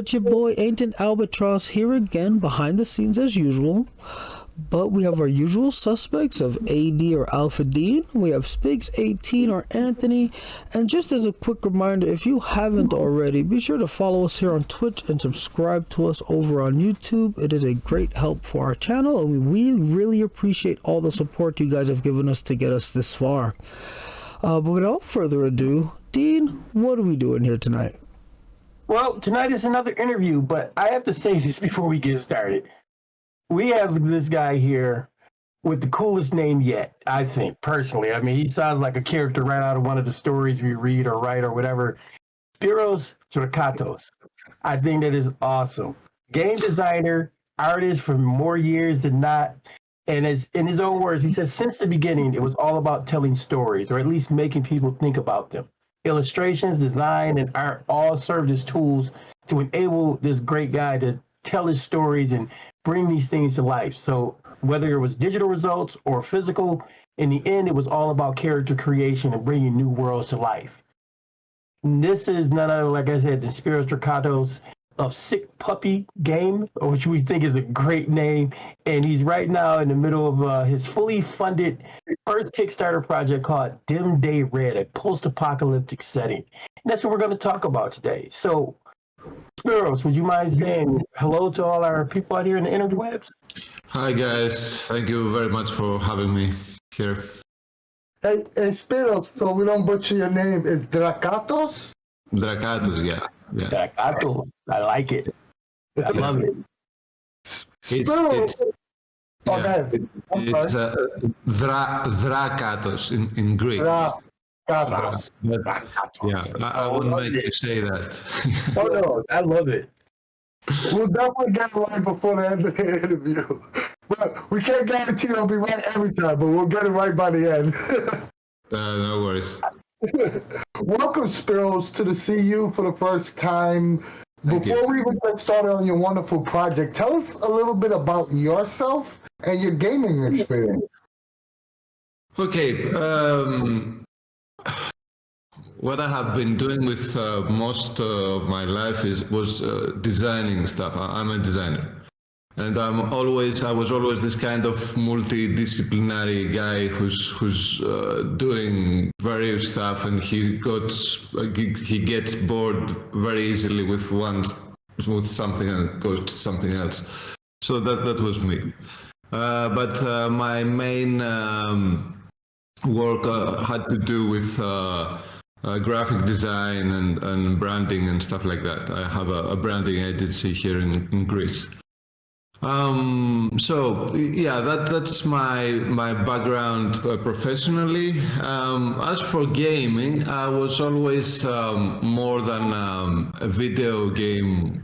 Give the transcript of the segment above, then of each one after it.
it's your boy Ancient Albatross here again behind the scenes as usual. But we have our usual suspects of AD or Alphadean, we have Spiggs 18 or Anthony, and just as a quick reminder, if you haven't already, be sure to follow us here on Twitch and subscribe to us over on YouTube. It is a great help for our channel, and we really appreciate all the support you guys have given us to get us this far. But without further ado, Dean, what are we doing here tonight? Well, tonight is another interview, but I have to say this before we get started. We have this guy here with the coolest name yet, I think, personally. I mean, he sounds like a character right out of one of the stories we read or write or whatever. Spiros Drakatos. I think that is awesome. Game designer, artist for more years than not. And as in his own words, he says, since the beginning, it was all about telling stories, or at least making people think about them. Illustrations, design, and art all served as tools to enable this great guy to tell his stories and bring these things to life. So whether it was digital results or physical, in the end, it was all about character creation and bringing new worlds to life. And this is none other, like I said, than Spiros Drakatos of Sick Puppy Game, which we think is a great name. And he's right now in the middle of his fully funded first Kickstarter project called Dimday RED, a post-apocalyptic setting. And that's what we're going to talk about today. So, Spiros, would you mind saying hello to all our people out here in the interwebs? Hi, guys. Thank you very much for having me here. Hey, Spiros, so we don't butcher your name, is Drakatos? Drakatos, yeah. Drakatos. I like it. I love it. It's Drakatos in Greek. Drakatos. Yeah, I wouldn't make you say that. Oh, no, I love it. We'll definitely get it right before the end of the interview. But we can't guarantee it'll be right every time, but we'll get it right by the end. No worries. Welcome, Spiros, to the CU for the first time. Before we even get started on your wonderful project, tell us a little bit about yourself and your gaming experience. Okay. What I have been doing with most of my life was designing stuff. I'm a designer. And I was always this kind of multidisciplinary guy who's doing various stuff, and he gets bored very easily with something and goes to something else. So that was me. But my main work had to do with graphic design and branding and stuff like that. I have a branding agency here in Greece. So yeah, that's my background professionally. As for gaming, I was always more than a video game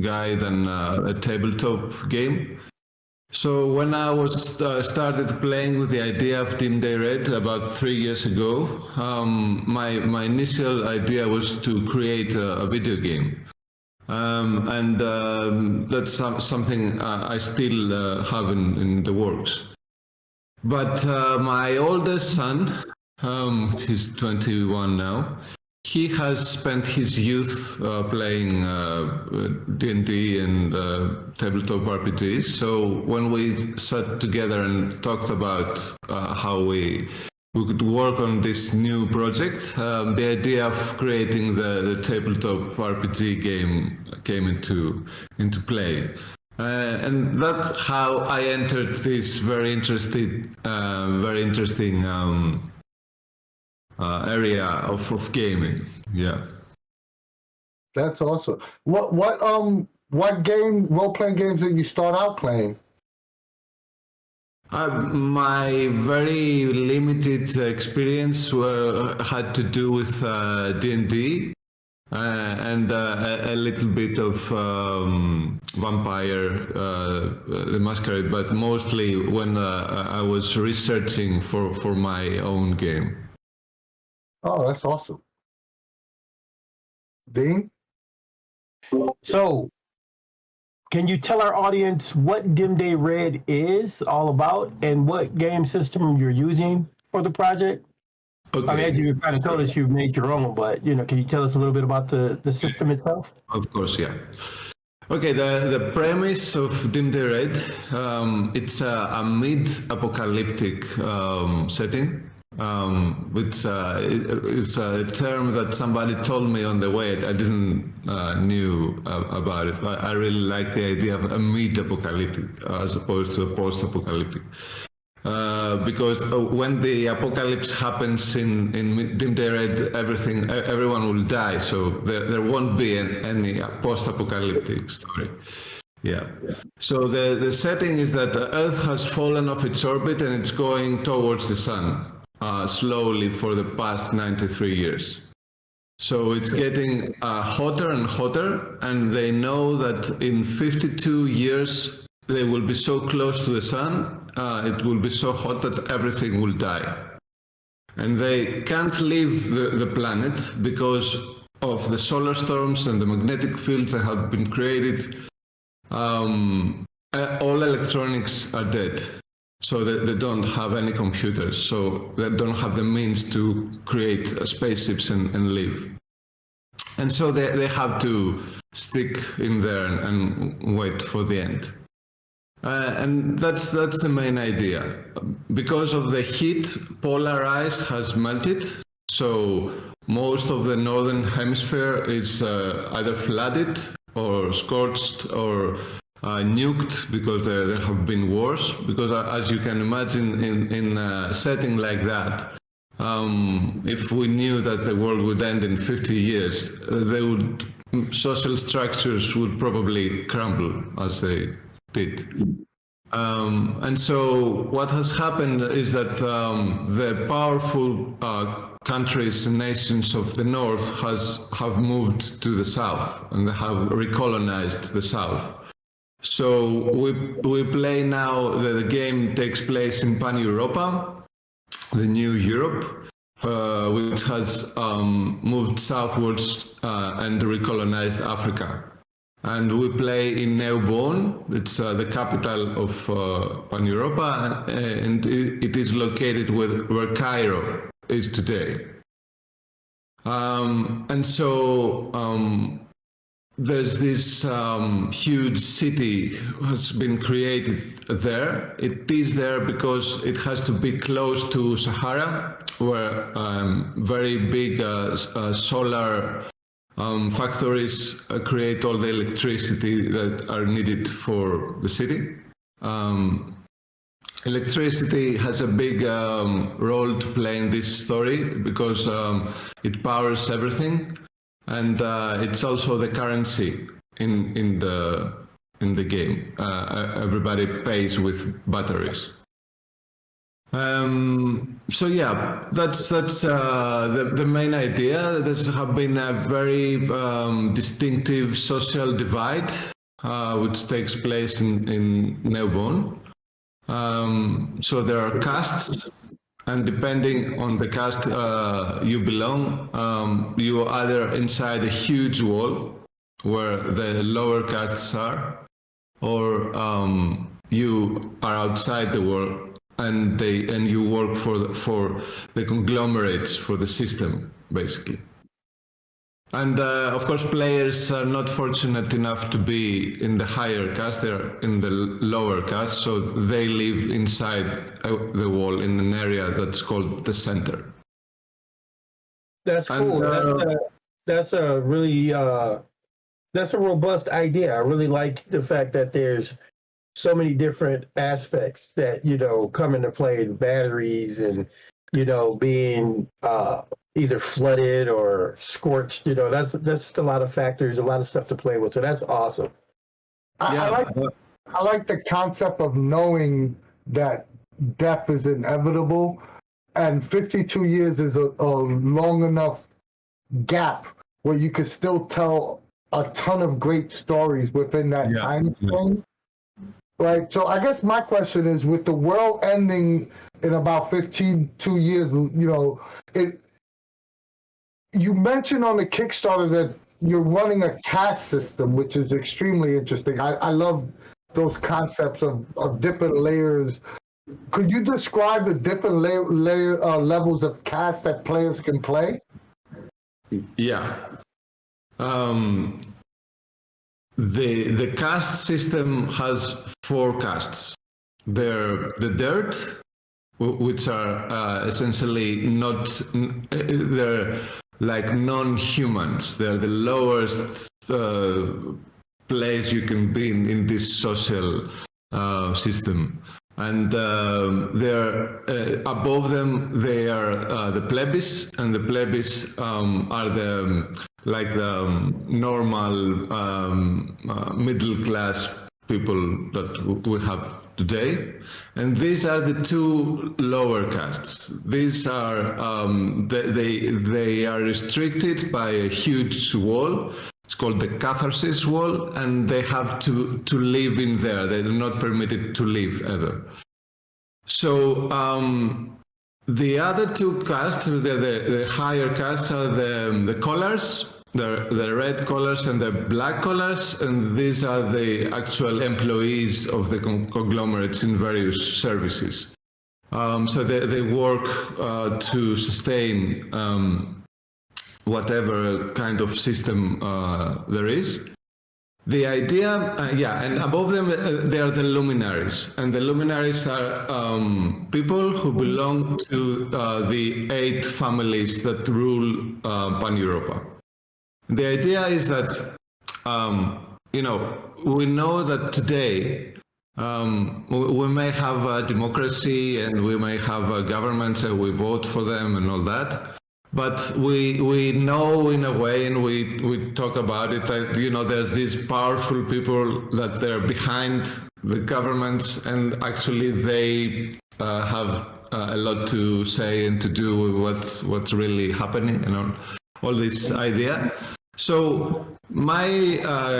guy than a tabletop game. So when I was started playing with the idea of Dimday RED about 3 years ago, my initial idea was to create a video game. And that's something I still have in the works. But my oldest son, he's 21 now, he has spent his youth playing D&D and tabletop RPGs. So when we sat together and talked about how we could work on this new project, the idea of creating the tabletop RPG game came into play. And that's how I entered this very interesting area of gaming. Yeah. That's awesome. What role-playing games did you start out playing? My very limited experience had to do with D&D and a little bit of Vampire the Masquerade, but mostly when I was researching for my own game. Oh, that's awesome. Dean? So, can you tell our audience what Dimday RED is all about and what game system you're using for the project? I mean, Okay. as you kind of told us, you made your own, but can you tell us a little bit about the system itself? Of course, yeah. Okay, the premise of Dimday Red, it's a mid-apocalyptic setting. It's a term that somebody told me on the way. I didn't knew about it, but I really like the idea of a mid-apocalyptic as opposed to a post-apocalyptic. Because when the apocalypse happens in Dimday Red, everyone will die, so there won't be any post-apocalyptic story. Yeah. So the setting is that the Earth has fallen off its orbit and it's going towards the sun slowly for the past 93 years. So it's getting hotter and hotter, and they know that in 52 years they will be so close to the sun, it will be so hot that everything will die. And they can't leave the planet because of the solar storms and the magnetic fields that have been created. All electronics are dead, so they don't have any computers, so they don't have the means to create spaceships and live. And so they have to stick in there and wait for the end. And that's the main idea. Because of the heat, polar ice has melted, so most of the northern hemisphere is either flooded or scorched or nuked because there have been wars. Because as you can imagine, in a setting like that, if we knew that the world would end in 50 years, social structures would probably crumble as they did. And so what has happened is that the powerful countries and nations of the north have moved to the south, and they have recolonized the south. So we play now, the game takes place in Pan-Europa, the new Europe, which has moved southwards and recolonized Africa. And we play in Neubon, it's the capital of Pan-Europa, and it is located where Cairo is today. And so there's this huge city has been created there. It is there because it has to be close to Sahara, where very big solar factories create all the electricity that are needed for the city. Electricity has a big role to play in this story because it powers everything, and it's also the currency in the game. Everybody pays with batteries. So yeah, that's the main idea. There's have been a very distinctive social divide, which takes place in Neubon. So there are castes, and depending on the caste you belong, you are either inside a huge wall where the lower castes are, or you are outside the wall and you work for the conglomerates, for the system, basically. And of course, players are not fortunate enough to be in the higher caste, they're in the lower caste, so they live inside the wall in an area that's called the center. That's cool. That's a really that's a robust idea. I really like the fact that there's so many different aspects that come into play, batteries and being either flooded or scorched. That's just a lot of factors, a lot of stuff to play with. So that's awesome. I like the concept of knowing that death is inevitable, and 52 years is a long enough gap where you could still tell a ton of great stories within that time frame. Right. So I guess my question is, with the world ending in about 2 years, you mentioned on the Kickstarter that you're running a caste system, which is extremely interesting. I love those concepts of different layers Could you describe the different levels of cast that players can play? Yeah. The caste system has 4 castes. They're the dirt, which are essentially not, they're like non-humans. They're the lowest place you can be in this social system. And they're above them. They are the plebis, and the plebis are the normal middle class people that we have today. And these are the 2 lower castes. These are they are restricted by a huge wall. It's called the catharsis wall, and they have to live in there. They are not permitted to leave ever. So the other 2 castes, the higher castes, are the collars, the red collars and the black collars, and these are the actual employees of the conglomerates in various services. So they work to sustain whatever kind of system there is. The idea, and above them they are the luminaries, and the luminaries are people who belong to the 8 families that rule Pan-Europa. The idea is that, we know that today we may have a democracy and we may have governments and we vote for them and all that. But we know in a way, and we talk about it, that, there's these powerful people that they're behind the governments, and actually they have a lot to say and to do with what's really happening, all this idea. So my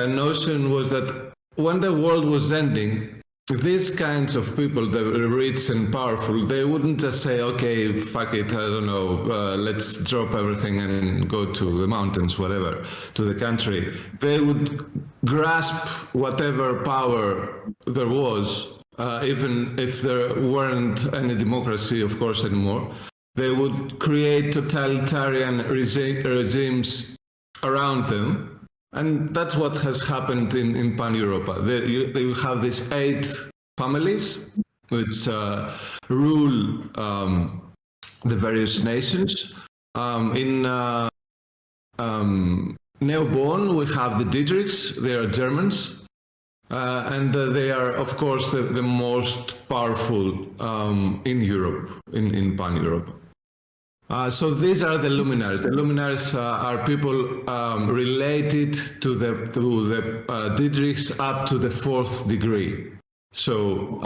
notion was that when the world was ending, these kinds of people, the rich and powerful, they wouldn't just say, okay, fuck it, I don't know, let's drop everything and go to the mountains, whatever, to the country. They would grasp whatever power there was, even if there weren't any democracy, of course, anymore. They would create totalitarian regimes around them. And that's what has happened in Pan-Europa. You have these 8 families which rule the various nations. In Neobon, we have the Diedrichs. They are Germans. And they are, of course, the most powerful in Europe, in Pan-Europa. So these are the luminaries. The luminaries are people related to the Diedrichs up to the 4th degree. So,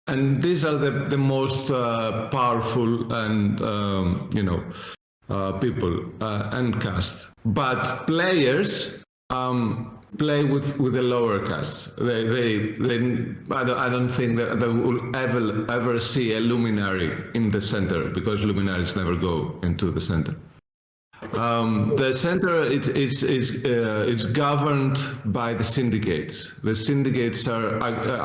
and these are the most powerful and people and caste. But players play with the lower castes. I don't think that they will ever see a luminary in the center, because luminaries never go into the center. The center is governed by the syndicates. The syndicates are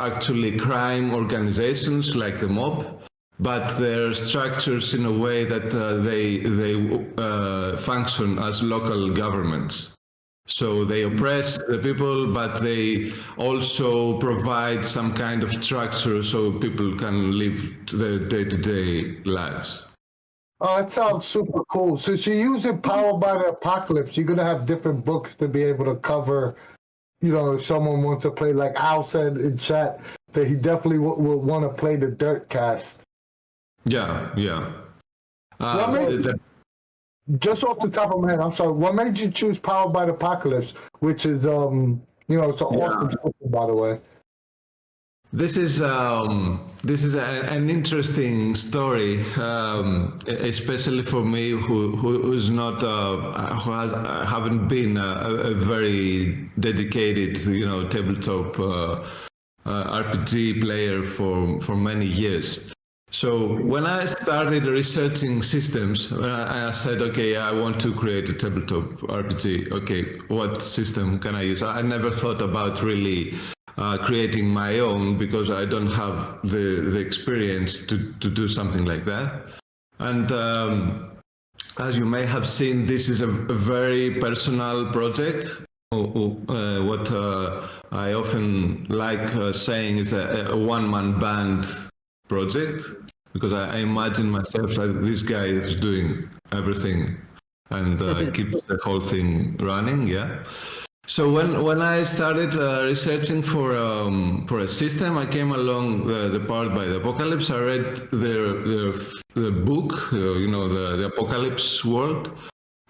actually crime organizations like the mob, but they're structures in a way that they function as local governments. So they oppress the people, but they also provide some kind of structure so people can live their day-to-day lives. Oh, that sounds super cool. So you're using Power by the Apocalypse. You're going to have different books to be able to cover, if someone wants to play, like Al said in chat, that he definitely will want to play the Dirt cast. Yeah. Just off the top of my head, I'm sorry, what made you choose Power by the Apocalypse, which is, it's an awesome book, by the way. This is an interesting story, especially for me, who's not haven't been a very dedicated, tabletop RPG player for many years. So when I started researching systems, I said, okay, I want to create a tabletop RPG. Okay, what system can I use? I never thought about really creating my own because I don't have the experience to do something like that. And as you may have seen, this is a very personal project. What I often like saying is a one-man band project, because I imagine myself like this guy is doing everything and keeps the whole thing running. Yeah. So when I started researching for a system, I came along the Powered by the Apocalypse. I read the book, the Apocalypse World,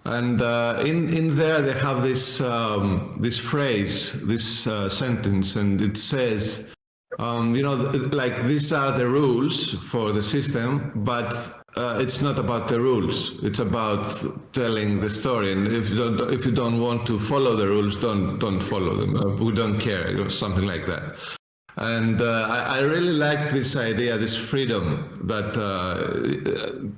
and in there they have this phrase, this sentence, and it says, like these are the rules for the system, but it's not about the rules. It's about telling the story. And if you don't want to follow the rules, don't follow them. We don't care, something like that. And I really like this idea, this freedom that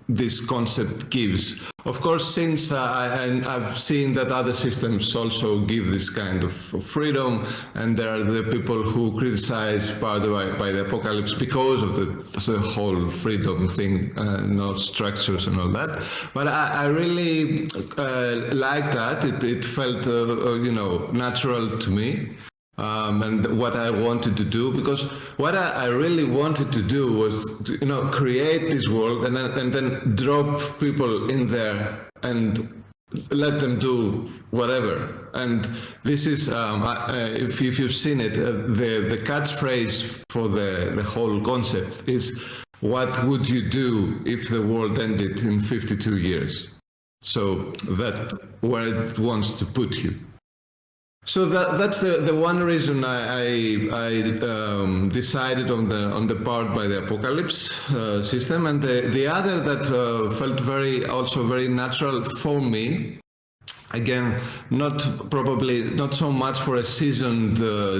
this concept gives. Of course, since I've seen that other systems also give this kind of freedom, and there are the people who criticize Powered by the Apocalypse because of the whole freedom thing, no structures and all that. But I really like that. It felt, natural to me. And what I wanted to do, because what I really wanted to do was to, create this world and then drop people in there and let them do whatever. And this is, if you've seen it, the catchphrase for the whole concept is, what would you do if the world ended in 52 years? So that's where it wants to put you. So that's the one reason I decided on the Powered by the Apocalypse system, and the other that felt also very natural for me. Again, not so much for a seasoned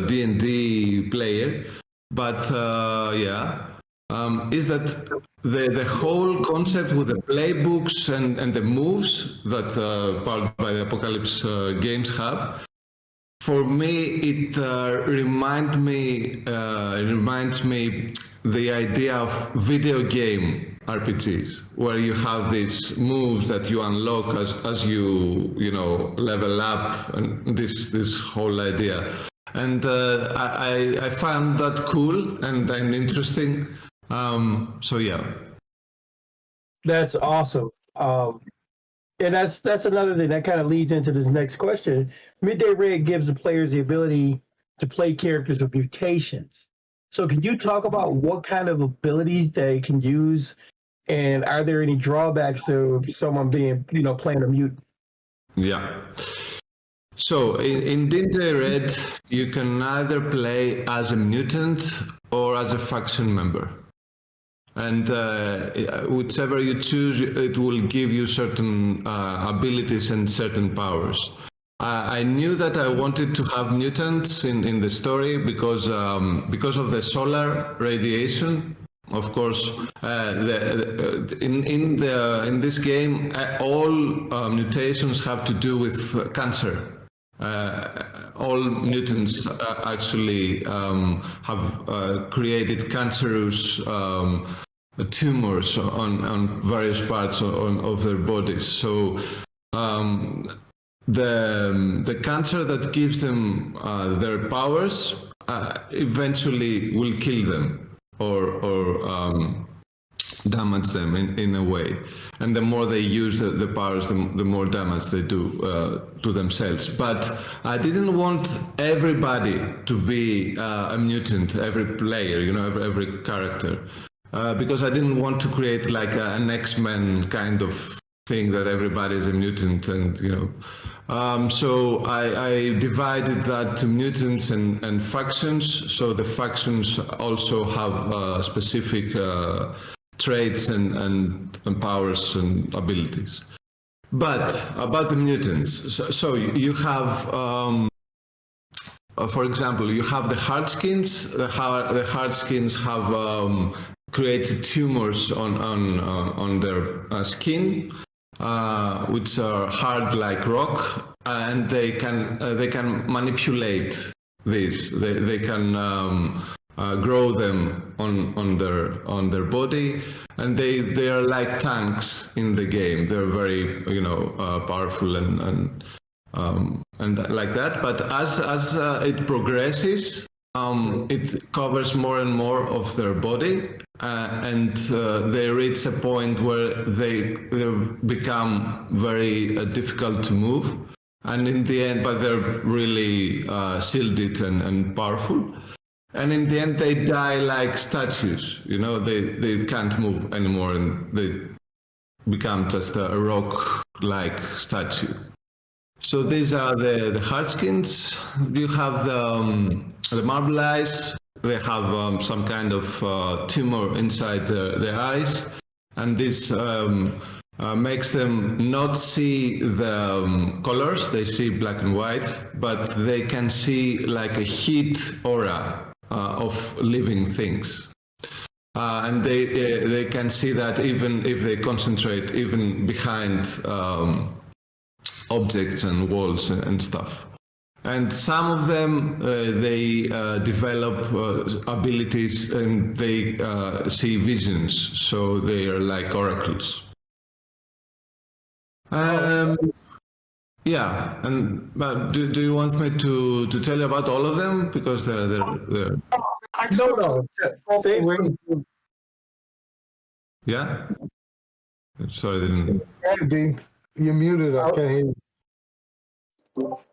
D&D player, but is that the whole concept with the playbooks and the moves that Powered by the Apocalypse games have. For me, it reminds me the idea of video game RPGs, where you have these moves that you unlock as you level up, and this whole idea. And I found that cool and interesting. So yeah, That's awesome. And that's another thing that kind of leads into this next question. Dimday Red gives the players the ability to play characters with mutations. So can you talk about what kind of abilities they can use, and are there any drawbacks to someone being, playing a mutant? Yeah. So in Dimday Red, you can either play as a mutant or as a faction member. And whichever you choose, it will give you certain abilities and certain powers. I knew that I wanted to have mutants in the story because of the solar radiation. Of course, in this game, all mutations have to do with cancer. All mutants actually have created cancerous tumors on various parts of their bodies. So the cancer that gives them their powers eventually will kill them or damage them in a way. And the more they use the powers, the more damage they do to themselves. But I didn't want everybody to be a mutant, every player, every character. Because I didn't want to create like an X-Men kind of thing that everybody is a mutant, and so I divided that to mutants and factions. So the factions also have specific traits and powers and abilities. But about the mutants, so you have, for example, you have the hardskins. The hardskins have created tumors on their skin, which are hard like rock, and they can manipulate these. They can grow them on their body, and they are like tanks in the game. They're very powerful and like that. But as it progresses, it covers more and more of their body, and they reach a point where they become very difficult to move. And in the end, but they're really shielded and powerful. And in the end, they die like statues. They can't move anymore, and they become just a rock-like statue. So these are the hardskins. You have the marble eyes. They have some kind of tumor inside their eyes, and this makes them not see the colors. They see black and white, but they can see like a heat aura of living things. And they can see that even if they concentrate, even behind objects and walls and stuff. And some of them, they develop abilities, and they see visions, so they are like oracles. Yeah, and do you want me to tell you about all of them? Because they're No. Yeah? Sorry, I didn't... Andy, you're muted. I can't hear you.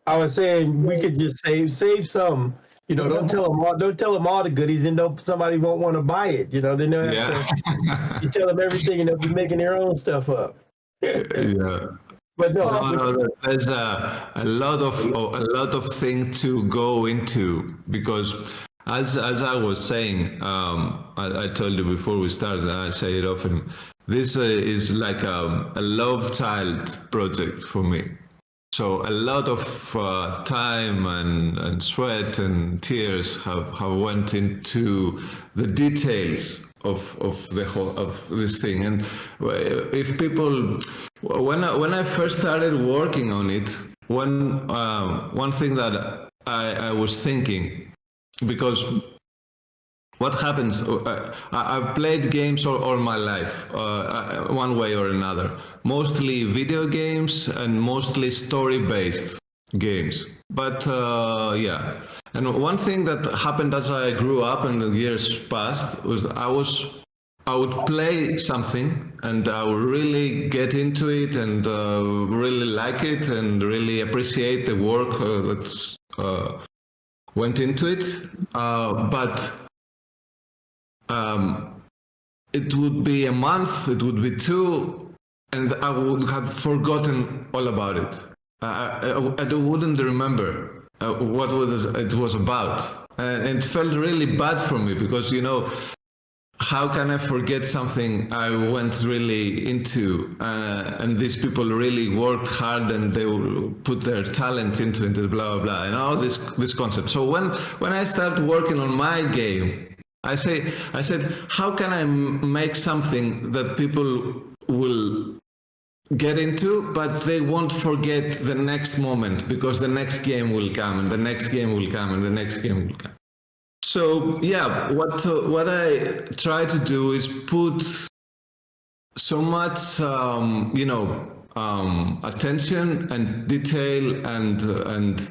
I was saying we could just save some. Don't tell them all the goodies, and somebody won't want to buy it. They know. Yeah. You tell them everything, and they'll be making their own stuff up. Yeah. But no, there's a lot of things to go into, because as I was saying, I told you before we started, I say it often, this is like a love child project for me. So a lot of time and sweat and tears have went into the details of the whole of this thing. And if people, when I first started working on it, one thing that I was thinking, because what happens, I've played games all my life, one way or another, mostly video games and mostly story-based games. But yeah, and one thing that happened as I grew up and the years passed was I would play something and I would really get into it and really like it and really appreciate the work that's went into it, but it would be a month, it would be two, and I would have forgotten all about it. I wouldn't remember what it was about. And it felt really bad for me because, how can I forget something I went really into? And these people really worked hard and they will put their talent into it, blah, blah, blah, and all this concept. So when I started working on my game, I said, how can I make something that people will get into, but they won't forget the next moment because the next game will come and the next game will come and the next game will come. So yeah, what I try to do is put so much, attention and detail and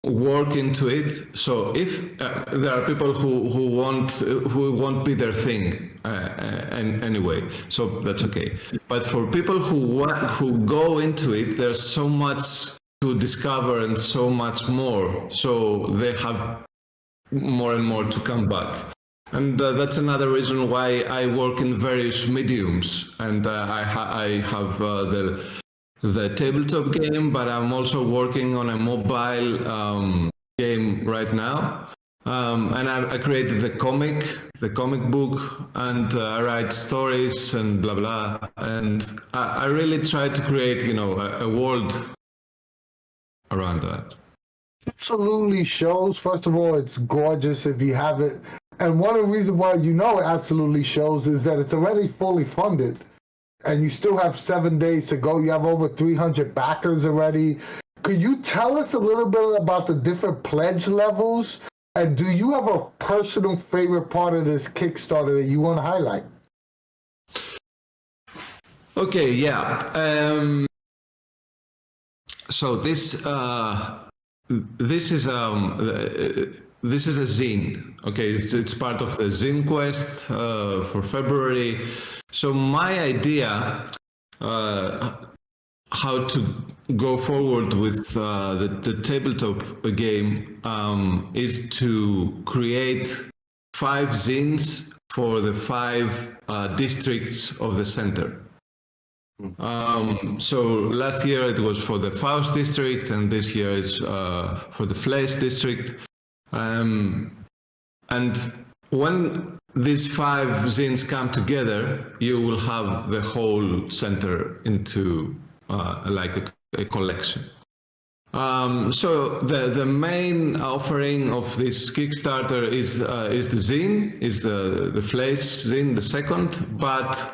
work into it. So if there are people who won't be their thing anyway, so that's okay. But for people who go into it, there's so much to discover and so much more. So they have more and more to come back. And that's another reason why I work in various mediums. And I have the tabletop game, but I'm also working on a mobile game right now. And I created the comic book, and I write stories and blah, blah. And I really try to create, a world around that. Absolutely shows. First of all, it's gorgeous if you have it. And one of the reasons why it absolutely shows is that it's already fully funded. And you still have 7 days to go. You have over 300 backers already. Could you tell us a little bit about the different pledge levels? And do you have a personal favorite part of this Kickstarter that you want to highlight? Okay, yeah. So this is a zine. Okay, it's part of the zine quest for February. So my idea how to go forward with the tabletop game is to create 5 zines for the 5 districts of the center. So last year it was for the Faust district, and this year it's for the Fleisch district. And when these 5 zines come together, you will have the whole center into like a collection. So the main offering of this Kickstarter is the zine, is the Fleisch zine, the second, but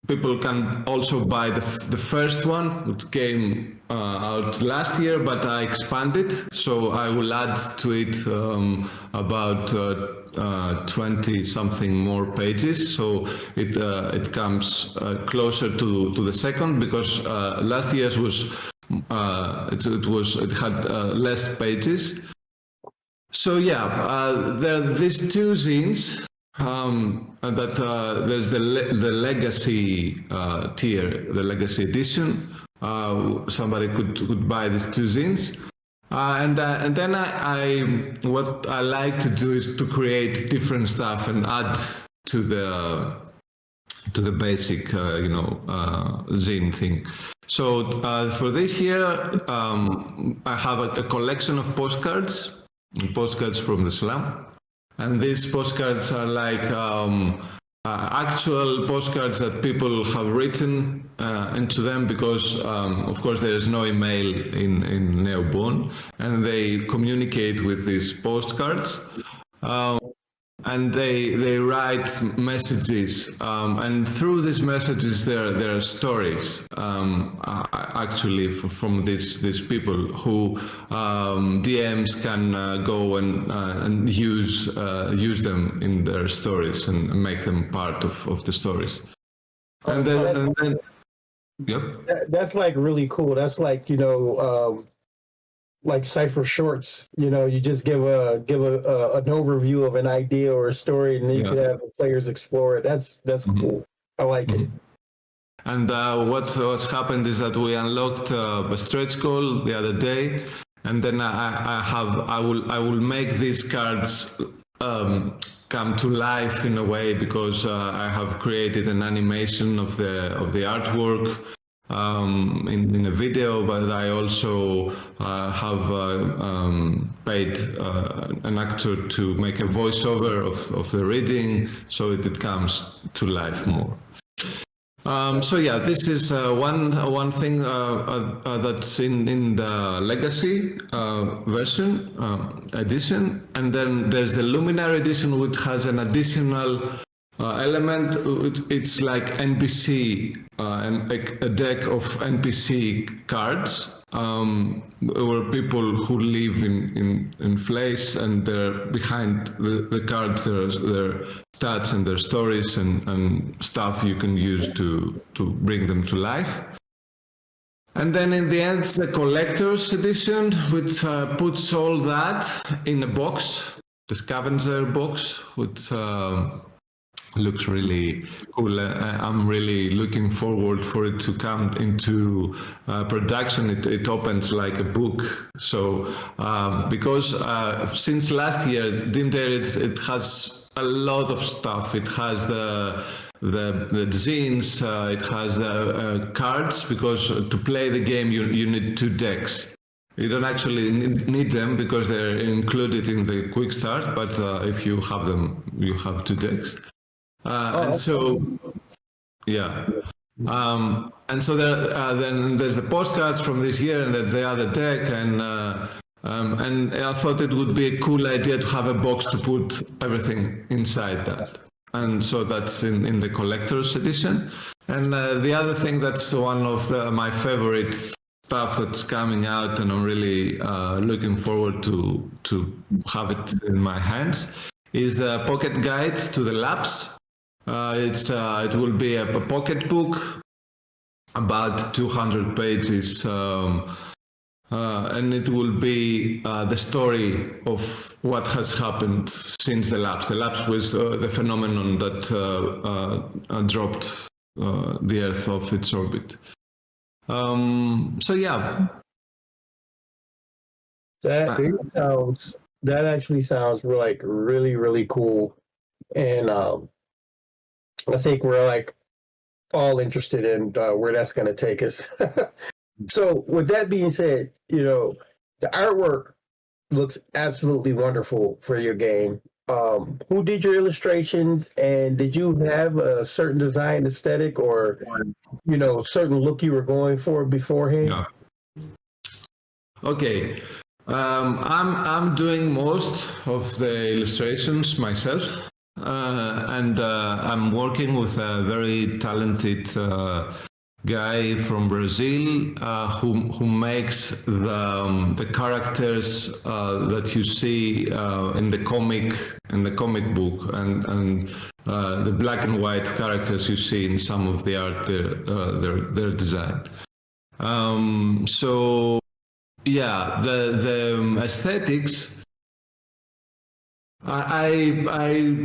people can also buy the first one, which came out last year, but I expanded, so I will add to it about 20 something more pages, so it comes closer to the second, because last year's was it had less pages. So yeah, there are these 2 zines. There's the legacy tier, the legacy edition. Somebody could buy these 2 zines, and then what I like to do is to create different stuff and add to the basic zine thing. So for this year, I have a collection of postcards from the slum. And these postcards are like actual postcards that people have written into them, because of course there is no email in Neobon, and they communicate with these postcards. And they write messages, and through these messages there are stories actually from these people who DMs can go and use them in their stories and make them part of the stories. And then yep. That's like really cool. That's like, like Cypher Shorts, you just give an overview of an idea or a story, and then you can have the players explore it. That's cool. I like it. And what's happened is that we unlocked a stretch goal the other day, and then I will make these cards come to life in a way, because I have created an animation of the artwork in a video, but I also have paid an actor to make a voiceover of the reading, so it comes to life more. So yeah, this is one thing that's in the legacy version edition, and then there's the Luminary edition, which has an additional element. It's like NPC, a deck of NPC cards, where people who live in Fleisch, and they're behind the cards, their stats and their stories and stuff you can use to bring them to life. And then in the end, the collector's edition, which puts all that in a box, the scavenger box, which looks really cool. I'm really looking forward for it to come into production. It opens like a book. So because since last year, Dimday it has a lot of stuff. It has the zines, it has the cards, because to play the game you need 2 decks. You don't actually need them because they're included in the quick start, but if you have them, you have 2 decks. And so, yeah. And so then there's the postcards from this year, and there's the other deck, and I thought it would be a cool idea to have a box to put everything inside that. And so that's in the collector's edition. And the other thing that's one of my favorite stuff that's coming out, and I'm really looking forward to have it in my hands, is the pocket guide to the labs. It will be a pocket book, about 200 pages, and it will be the story of what has happened since the lapse. The lapse was the phenomenon that dropped the Earth off its orbit. So yeah. That actually sounds like really, really cool. And I think we're like all interested in where that's going to take us. So with that being said, the artwork looks absolutely wonderful for your game. Who did your illustrations, and did you have a certain design aesthetic or, certain look you were going for beforehand? Yeah. Okay. I'm doing most of the illustrations myself, and I'm working with a very talented guy from Brazil who makes the characters that you see in the comic book, and the black and white characters you see in some of the art, their design. So yeah, the aesthetics. I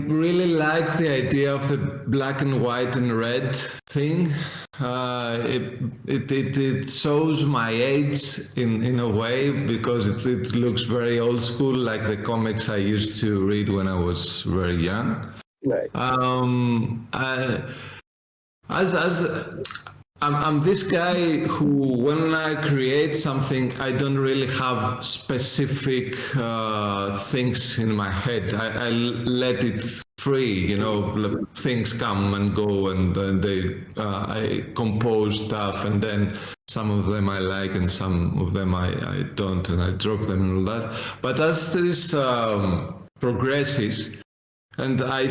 really like the idea of the black and white and red thing. It shows my age in a way, because it looks very old school, like the comics I used to read when I was very young. Right. I'm this guy who, when I create something, I don't really have specific things in my head. I let it free, things come and go, and I compose stuff, and then some of them I like and some of them I don't, and I drop them and all that. But as this progresses, and I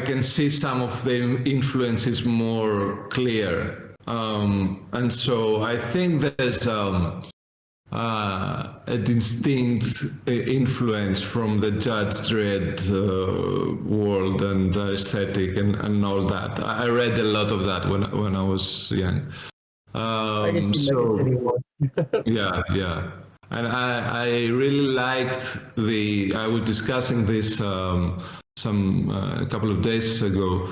can see some of the influences more clear. And so I think there's a distinct influence from the Judge Dredd world and aesthetic and all that. I read a lot of that when I was young. Yeah. And I really liked I was discussing this a couple of days ago.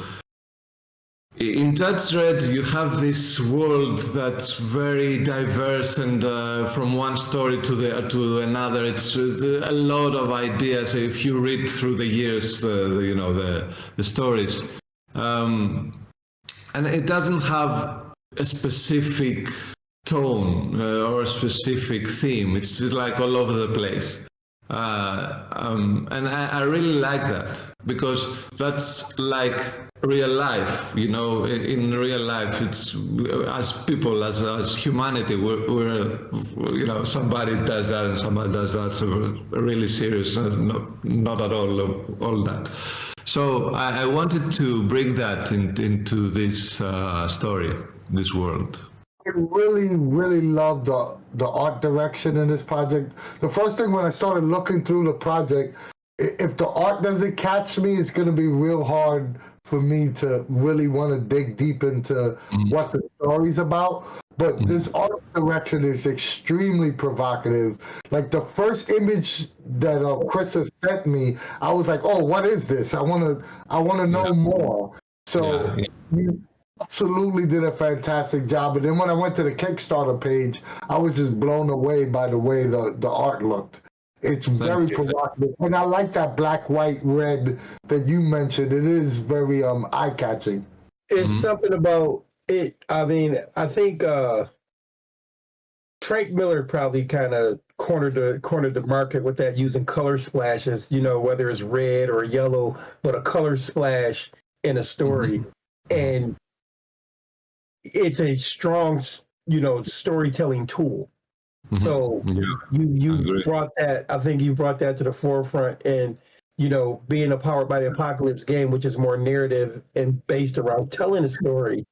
In Judge Dredd, you have this world that's very diverse, and from one story to another, it's a lot of ideas. If you read through the years, the stories, and it doesn't have a specific tone or a specific theme. It's just like all over the place, and I really like that, because that's like real life. In real life, it's as people, as humanity, we're somebody does that and somebody does that, so we're really serious, not at all that. So I wanted to bring that into this story, this world. I really, really love the art direction in this project. The first thing when I started looking through the project, if the art doesn't catch me, it's going to be real hard for me to really want to dig deep into what the story's about. But this art direction is extremely provocative. Like the first image that Chris has sent me, I was like, "Oh, what is this? I want to know more." So. You absolutely did a fantastic job. And then when I went to the Kickstarter page, I was just blown away by the way the art looked. It's very provocative. And I like that black, white, red that you mentioned. It is very eye-catching. It's something about it. I mean, I think Frank Miller probably kind of cornered the market with that, using color splashes, whether it's red or yellow, but a color splash in a story. And it's a strong, storytelling tool. So you brought that. I think you brought that to the forefront, and being a Powered by the Apocalypse game, which is more narrative and based around telling a story,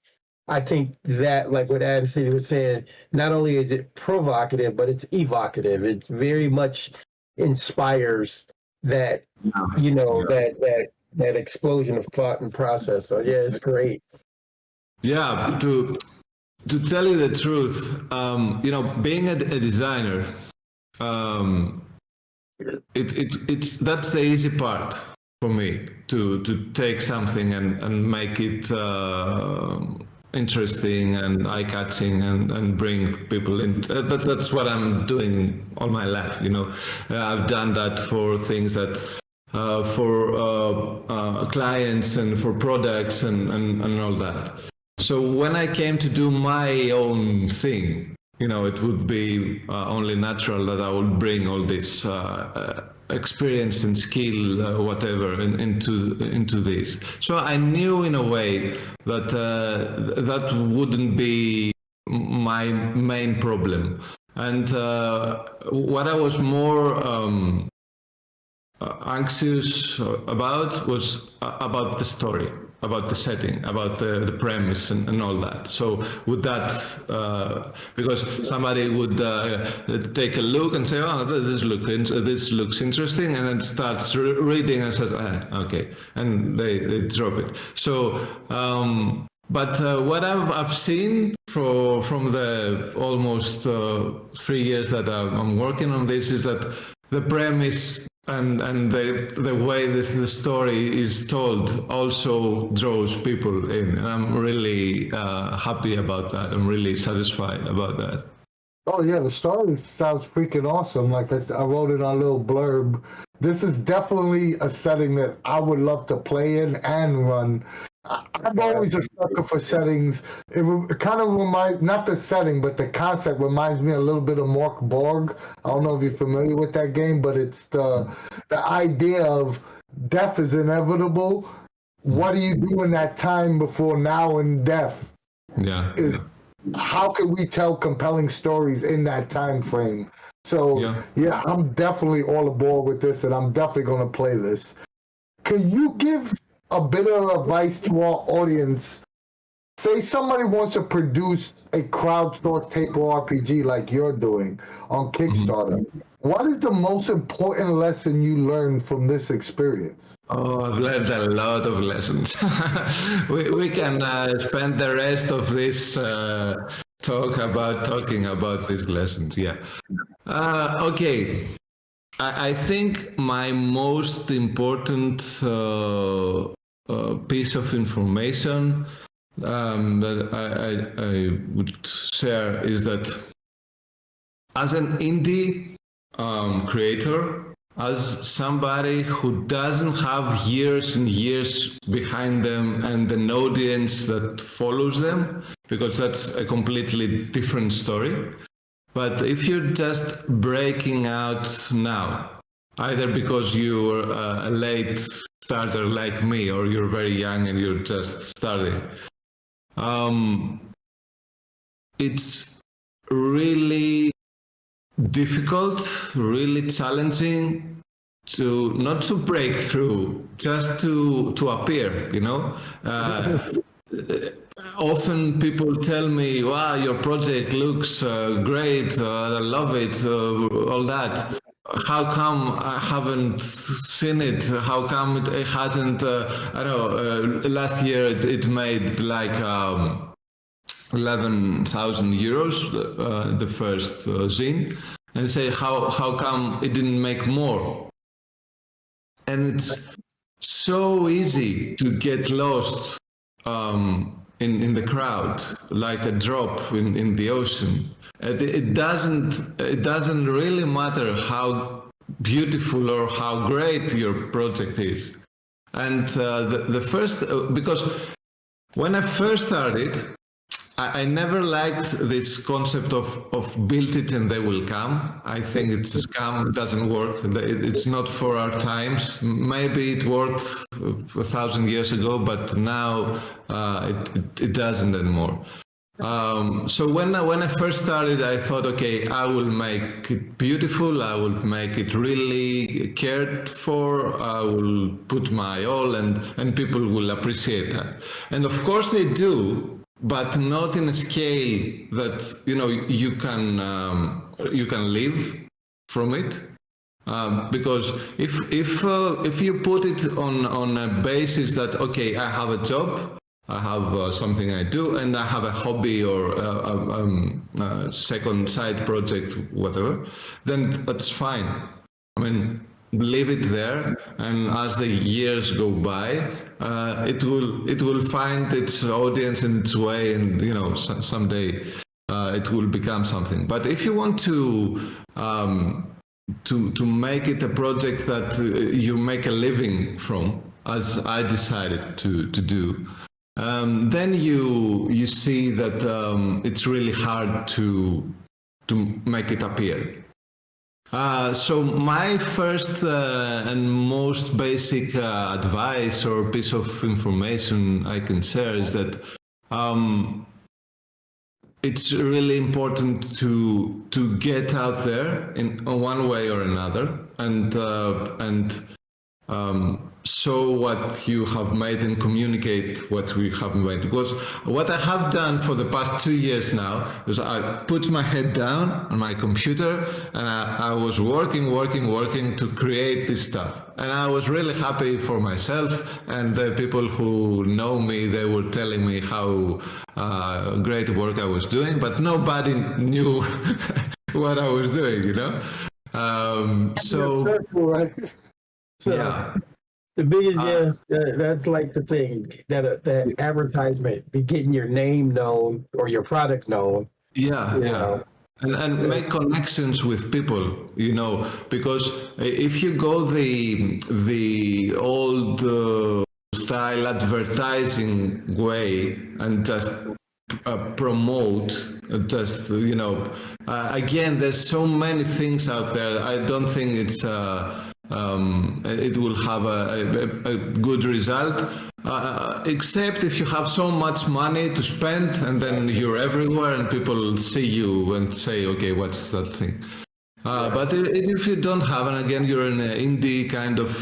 I think that, like what Anthony was saying, not only is it provocative, but it's evocative. It very much inspires that, that explosion of thought and process. So yeah, it's great. Yeah, to tell you the truth, being a designer, it's that's the easy part for me to take something and make it interesting and eye-catching and bring people in. That's what I'm doing all my life. I've done that for things that for clients and for products and all that. So when I came to do my own thing, it would be only natural that I would bring all this experience and skill, whatever, into this. So I knew in a way that that wouldn't be my main problem. And what I was more anxious about was about the story, about the setting, about the premise and all that. So would that, because somebody would take a look and say, oh, this looks interesting, and then starts reading and says, okay, and they drop it. So, but what I've seen from the almost 3 years that I'm working on this is that the premise and the way the story is told also draws people in. And I'm really happy about that. I'm really satisfied about that. Oh yeah, the story sounds freaking awesome. Like I wrote in our little blurb, this is definitely a setting that I would love to play in and run. I'm always a sucker for settings. It kind of reminds, not the setting, but the concept reminds me a little bit of Mork Borg. I don't know if you're familiar with that game, but it's the idea of death is inevitable. What do you do in that time before now and death? Yeah. How can we tell compelling stories in that time frame? So yeah, I'm definitely all aboard with this, and I'm definitely going to play this. Can you give a bit of advice to our audience? Say somebody wants to produce a crowdsourced table RPG like you're doing on Kickstarter. What is the most important lesson you learned from this experience? Oh, I've learned a lot of lessons. we can spend the rest of this talking about these lessons. Yeah. Okay. I think my most important piece of information that I would share is that as an indie creator, as somebody who doesn't have years and years behind them and an audience that follows them, because that's a completely different story. But if you're just breaking out now, either because you're a late starter like me, or you're very young and you're just starting, it's really difficult, really challenging to not to break through, just to appear, Often people tell me, wow, your project looks great, I love it, all that. How come I haven't seen it? How come it hasn't, last year it made like 11,000 euros, the first zine, and say, how come it didn't make more? And it's so easy to get lost in the crowd, like a drop in the ocean. It doesn't really matter how beautiful or how great your project is. And the first, because when I first started, I never liked this concept of build it and they will come. I think it's a scam. It doesn't work. It's not for our times. Maybe it worked 1,000 years ago, but now it doesn't anymore. So when I first started, I thought, okay, I will make it beautiful. I will make it really cared for. I will put my all, and people will appreciate that. And of course they do. but not in a scale that you can live from it. Because if you put it on a basis that, okay, I have a job, I have something I do, and I have a hobby or a second side project, whatever, then that's fine. I mean, leave it there, and as the years go by, it will find its audience in its way, and someday it will become something. But if you want to make it a project that you make a living from, as I decided to do, then you see that it's really hard to make it appear. So my first and most basic advice or piece of information I can share is that it's really important to get out there in one way or another and show what you have made and communicate what we have made. Because what I have done for the past 2 years now is I put my head down on my computer and I was working to create this stuff. And I was really happy for myself, and the people who know me, they were telling me how great work I was doing, but nobody knew what I was doing, yeah. The biggest, that's like the thing, that advertisement, be getting your name known or your product known. Yeah. And make connections with people, because if you go the old style advertising way and just promote, just, again, there's so many things out there. I don't think it will have a good result, except if you have so much money to spend and then you're everywhere and people see you and say, okay, what's that thing? But if you don't have, and again, you're in an indie kind of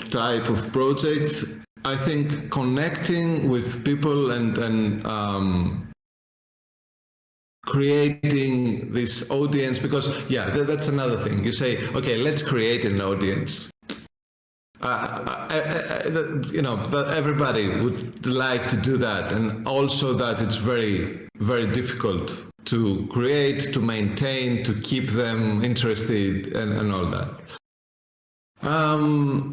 type of project, I think connecting with people and creating this audience, because that's another thing. You say, okay, let's create an audience. That everybody would like to do that, and also that it's very, very difficult to create, to maintain, to keep them interested, and all that.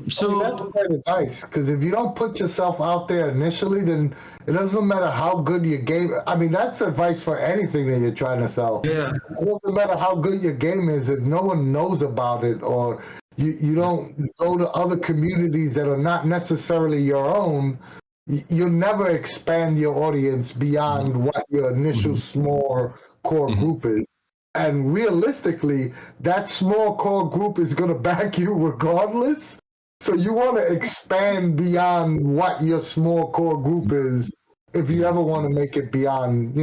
So that's great advice, because if you don't put yourself out there initially, then it doesn't matter how good your game. I mean, that's advice for anything that you're trying to sell. Yeah. It doesn't matter how good your game is if no one knows about it, or you don't go to other communities that are not necessarily your own. You'll never expand your audience beyond what your initial small core group is. And realistically, that small core group is going to back you regardless. So you want to expand beyond what your small core group is if you ever want to make it beyond,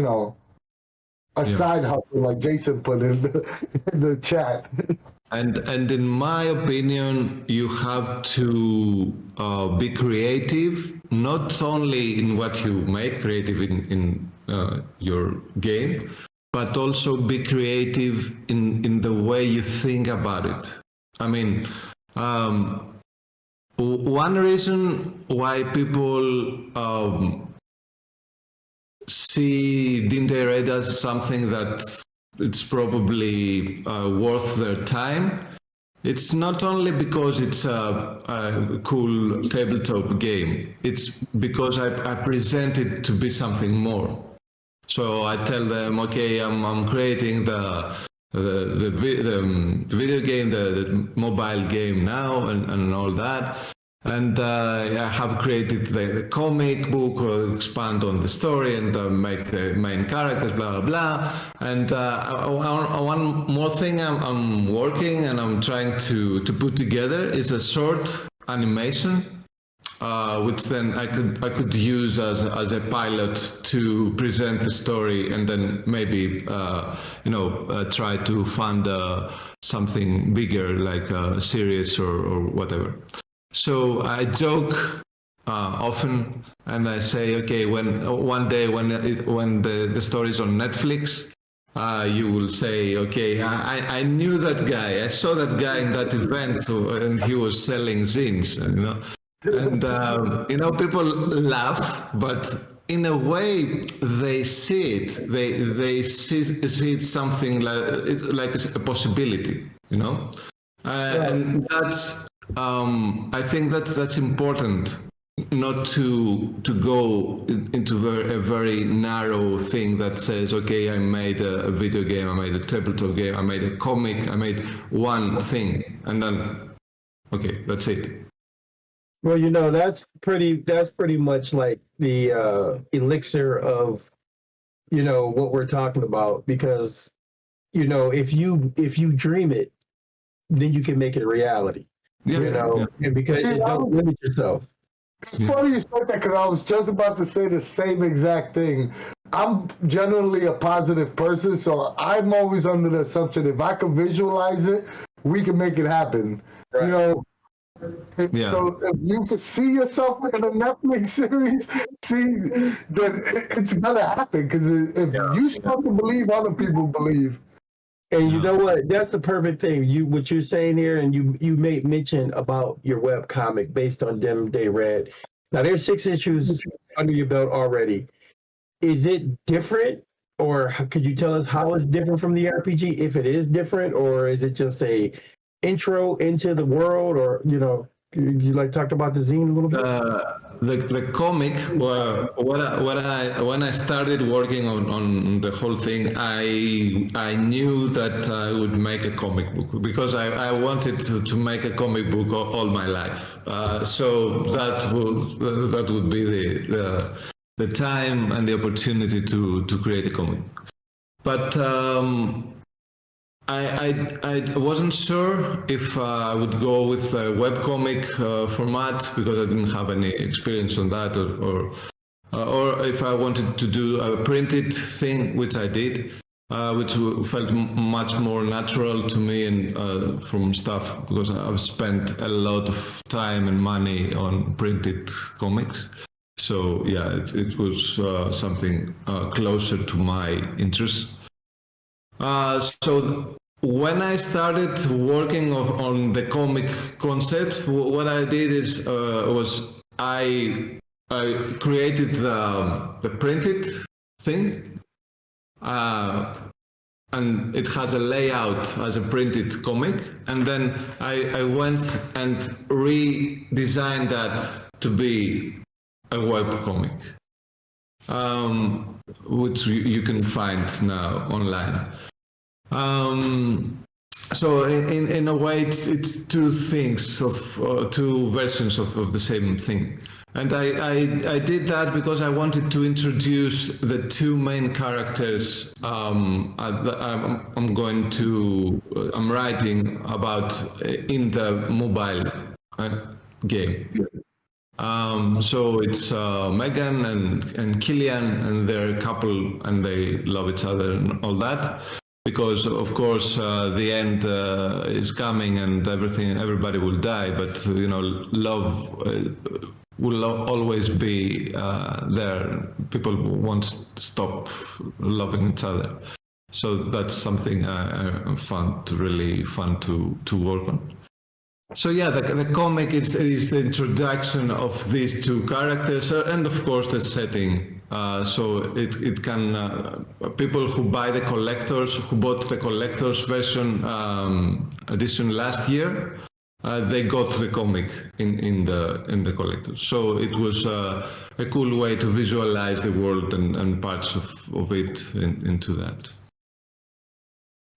a side hustle, like Jason put in the chat. And in my opinion, you have to be creative, not only in what you make, creative in your game, but also be creative in the way you think about it. I mean, one reason why people see Dimday RED as something that it's probably worth their time, it's not only because it's a cool tabletop game, it's because I present it to be something more. So I tell them, okay, I'm creating the video game, the mobile game now, and all that. And I have created the comic book, expand on the story, and make the main characters, blah, blah, blah. And one more thing I'm working and I'm trying to put together is a short animation, which then I could use as a pilot to present the story, and then maybe try to fund something bigger, like a series or whatever. So I joke often, and I say, okay, when one day when the story is on Netflix, you will say, okay, I knew that guy, I saw that guy in that event, and he was selling zines, you know, and people laugh, but in a way they see it, they see it something like a possibility, you know, and that's I think that's important, not to go into a very narrow thing that says, okay, I made a video game, I made a tabletop game, I made a comic, I made one thing, and then okay, that's it. Well, that's pretty much like the elixir of, what we're talking about, because, if you dream it, then you can make it a reality. Yeah. And because it don't limit yourself. It's funny you said that because I was just about to say the same exact thing. I'm generally a positive person, so I'm always under the assumption if I can visualize it, we can make it happen. Right. So if you can see yourself in a Netflix series, then it's gonna happen, because if you start to believe, other people believe. And you know what? That's the perfect thing. What you're saying here, and you made mention about your web comic based on Dimday Red. Now there's 6 issues under your belt already. Is it different, or could you tell us how it's different from the RPG? If it is different, or is it just a intro into the world, or could you talk about the zine a little bit? The comic, when I started working on the whole thing, I knew that I would make a comic book, because I wanted to make a comic book all my life. So that would be the time and the opportunity to create a comic. But I wasn't sure if I would go with a webcomic format, because I didn't have any experience on that, or if I wanted to do a printed thing, which I did, which felt much more natural to me, and from stuff, because I've spent a lot of time and money on printed comics. So yeah, it was something closer to my interests. So when I started working on the comic concept, what I did was I created the printed thing, and it has a layout as a printed comic, and then I went and redesigned that to be a web comic, which you can find now online. So in a way, it's two things two versions of the same thing, and I did that because I wanted to introduce the 2 main characters I'm writing about in the mobile game. So it's Megan and Killian, and they're a couple, and they love each other and all that. Because of course the end is coming, and everybody will die, but love will always be there. People won't stop loving each other, so that's something really fun to work on. So yeah, the comic is the introduction of these 2 characters, and of course the setting. So it can people who bought the collector's version edition last year, they got the comic in the collector. So it was a cool way to visualize the world and parts of it into that.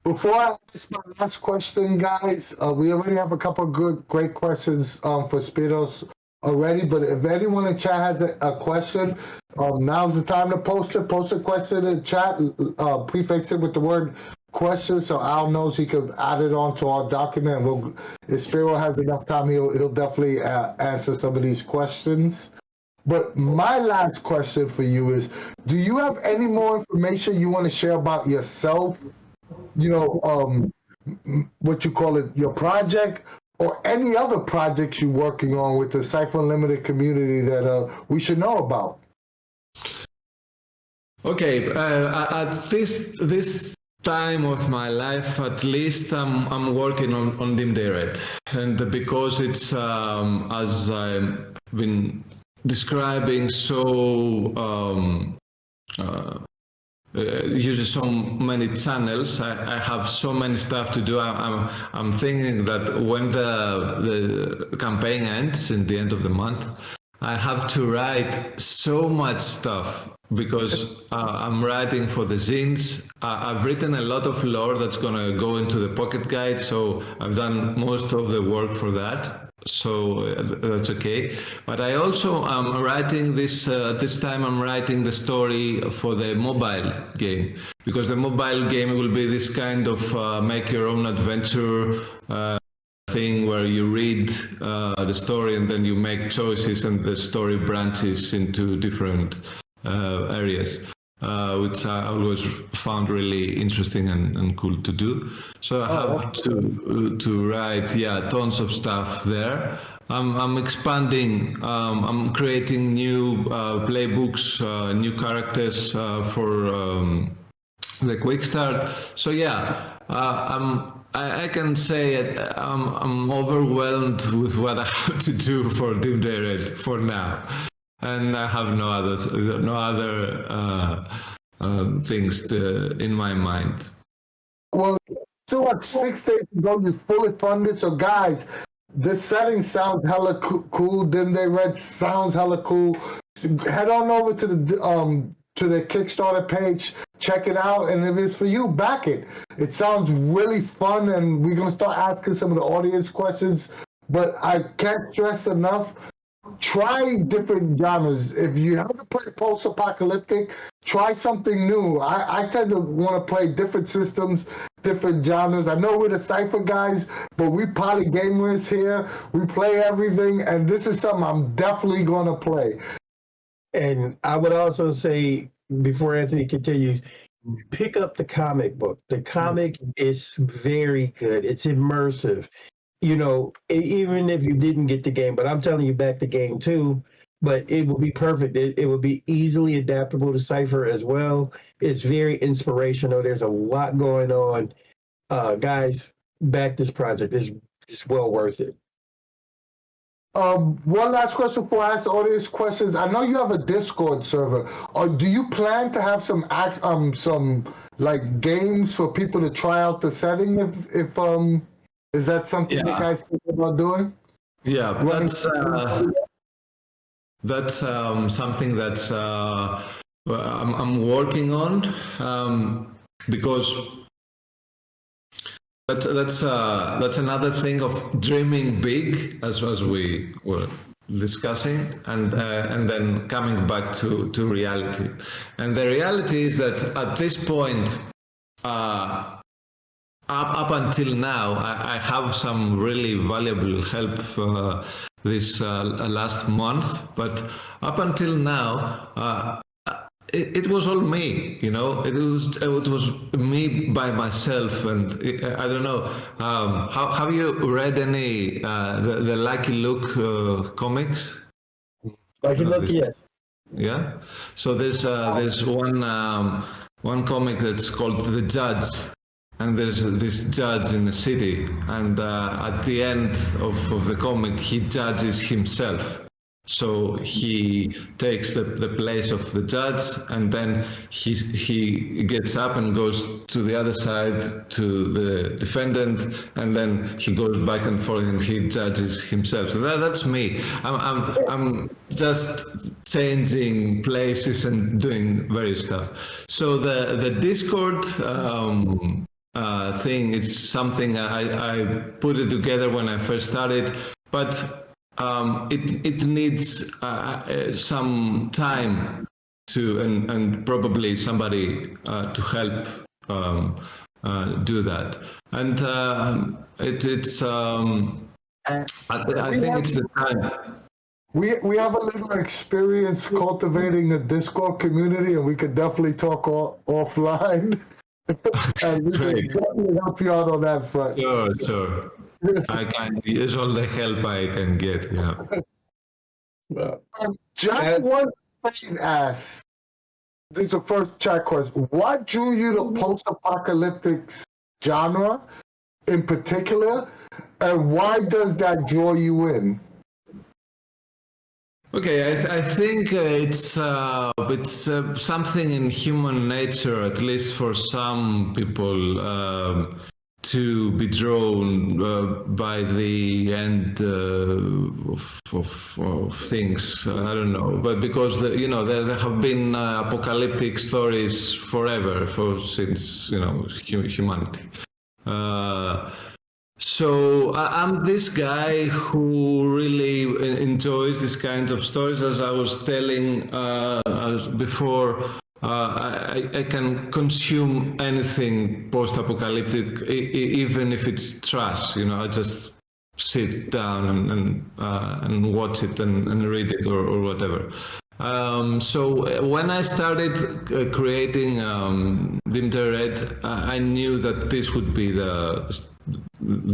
Before I ask my last question, guys, we already have a couple of great questions for Spiros already, but if anyone in chat has a question, now's the time to post it. Post a question in chat, preface it with the word question, so Al knows he could add it onto our document. If Spiro has enough time, he'll definitely answer some of these questions. But my last question for you is, do you have any more information you want to share about yourself? What you call it, your project, or any other projects you're working on with the Cypher Unlimited community that we should know about? Okay, at this time of my life, at least, I'm working on Dimday RED, and because it's as I've been describing, so uses so many channels. I have so many stuff to do. I'm thinking that when the campaign ends in the end of the month, I have to write so much stuff because I'm writing for the zines. I've written a lot of lore that's gonna go into the pocket guide, so I've done most of the work for that. So that's okay. But I also am writing this time I'm writing the story for the mobile game, because the mobile game will be this kind of make your own adventure thing where you read the story and then you make choices and the story branches into different areas, which I always found really interesting and cool to do. So I have to write, tons of stuff there. I'm expanding. I'm creating new playbooks, new characters for the quick start. So I can say I'm overwhelmed with what I have to do for Dimday RED for now. And I have no other things in my mind. Well, still like 6 days ago, you fully funded. So, guys, this setting sounds hella cool. Dimday RED sounds hella cool. Head on over to the Kickstarter page, check it out, and if it's for you, back it. It sounds really fun, and we're gonna start asking some of the audience questions. But I can't stress enough. Try different genres. If you haven't played post-apocalyptic, try something new. I tend to want to play different systems, different genres. I know we're the Cypher guys, but we party gamers here. We play everything, and this is something I'm definitely going to play. And I would also say, before Anthony continues, pick up the comic book. The comic is very good. It's immersive. You know, even if you didn't get the game, but I'm telling you, back the game too, but it will be perfect. It will be easily adaptable to Cypher as well. It's very inspirational. There's a lot going on. Guys, back this project. It's just well worth it. One last question before I ask the audience questions. I know you have a Discord server. Or do you plan to have some like games for people to try out the setting? If is that something you guys think about doing? Yeah, that's something that's I'm working on, because that's another thing of dreaming big, as we were discussing, and then coming back to reality. And the reality is that at this point, up until now, I have some really valuable help this last month, but up until now, it was all me, you know. It was me by myself, and I don't know. Have you read any the Lucky Luke comics? Lucky Luke, yes. Yeah. So there's one comic that's called The Judge. And there's this judge in the city, and at the end of the comic, he judges himself. So he takes the place of the judge, and then he gets up and goes to the other side to the defendant, and then he goes back and forth and he judges himself. So that's me. I'm just changing places and doing various stuff. So the Discord thing, it's something I put it together when I first started, but it needs some time to and probably somebody to help do that. And it's I think it's the time. We have a little experience cultivating a Discord community, and we could definitely talk offline. And we can definitely help you out on that front. Sure. I can use all the help I can get. Yeah. Jack one question asks, this is the first chat question. What drew you to post-apocalyptic genre in particular, and why does that draw you in? Okay, I think it's something in human nature, at least for some people, to be drawn by the end of things. I don't know, but because there have been apocalyptic stories forever, since humanity. So I'm this guy who really enjoys these kinds of stories. As I was telling before, I can consume anything post-apocalyptic, even if it's trash. I just sit down and watch it and read it or whatever. So when I started creating Dimday Red, I knew that this would be the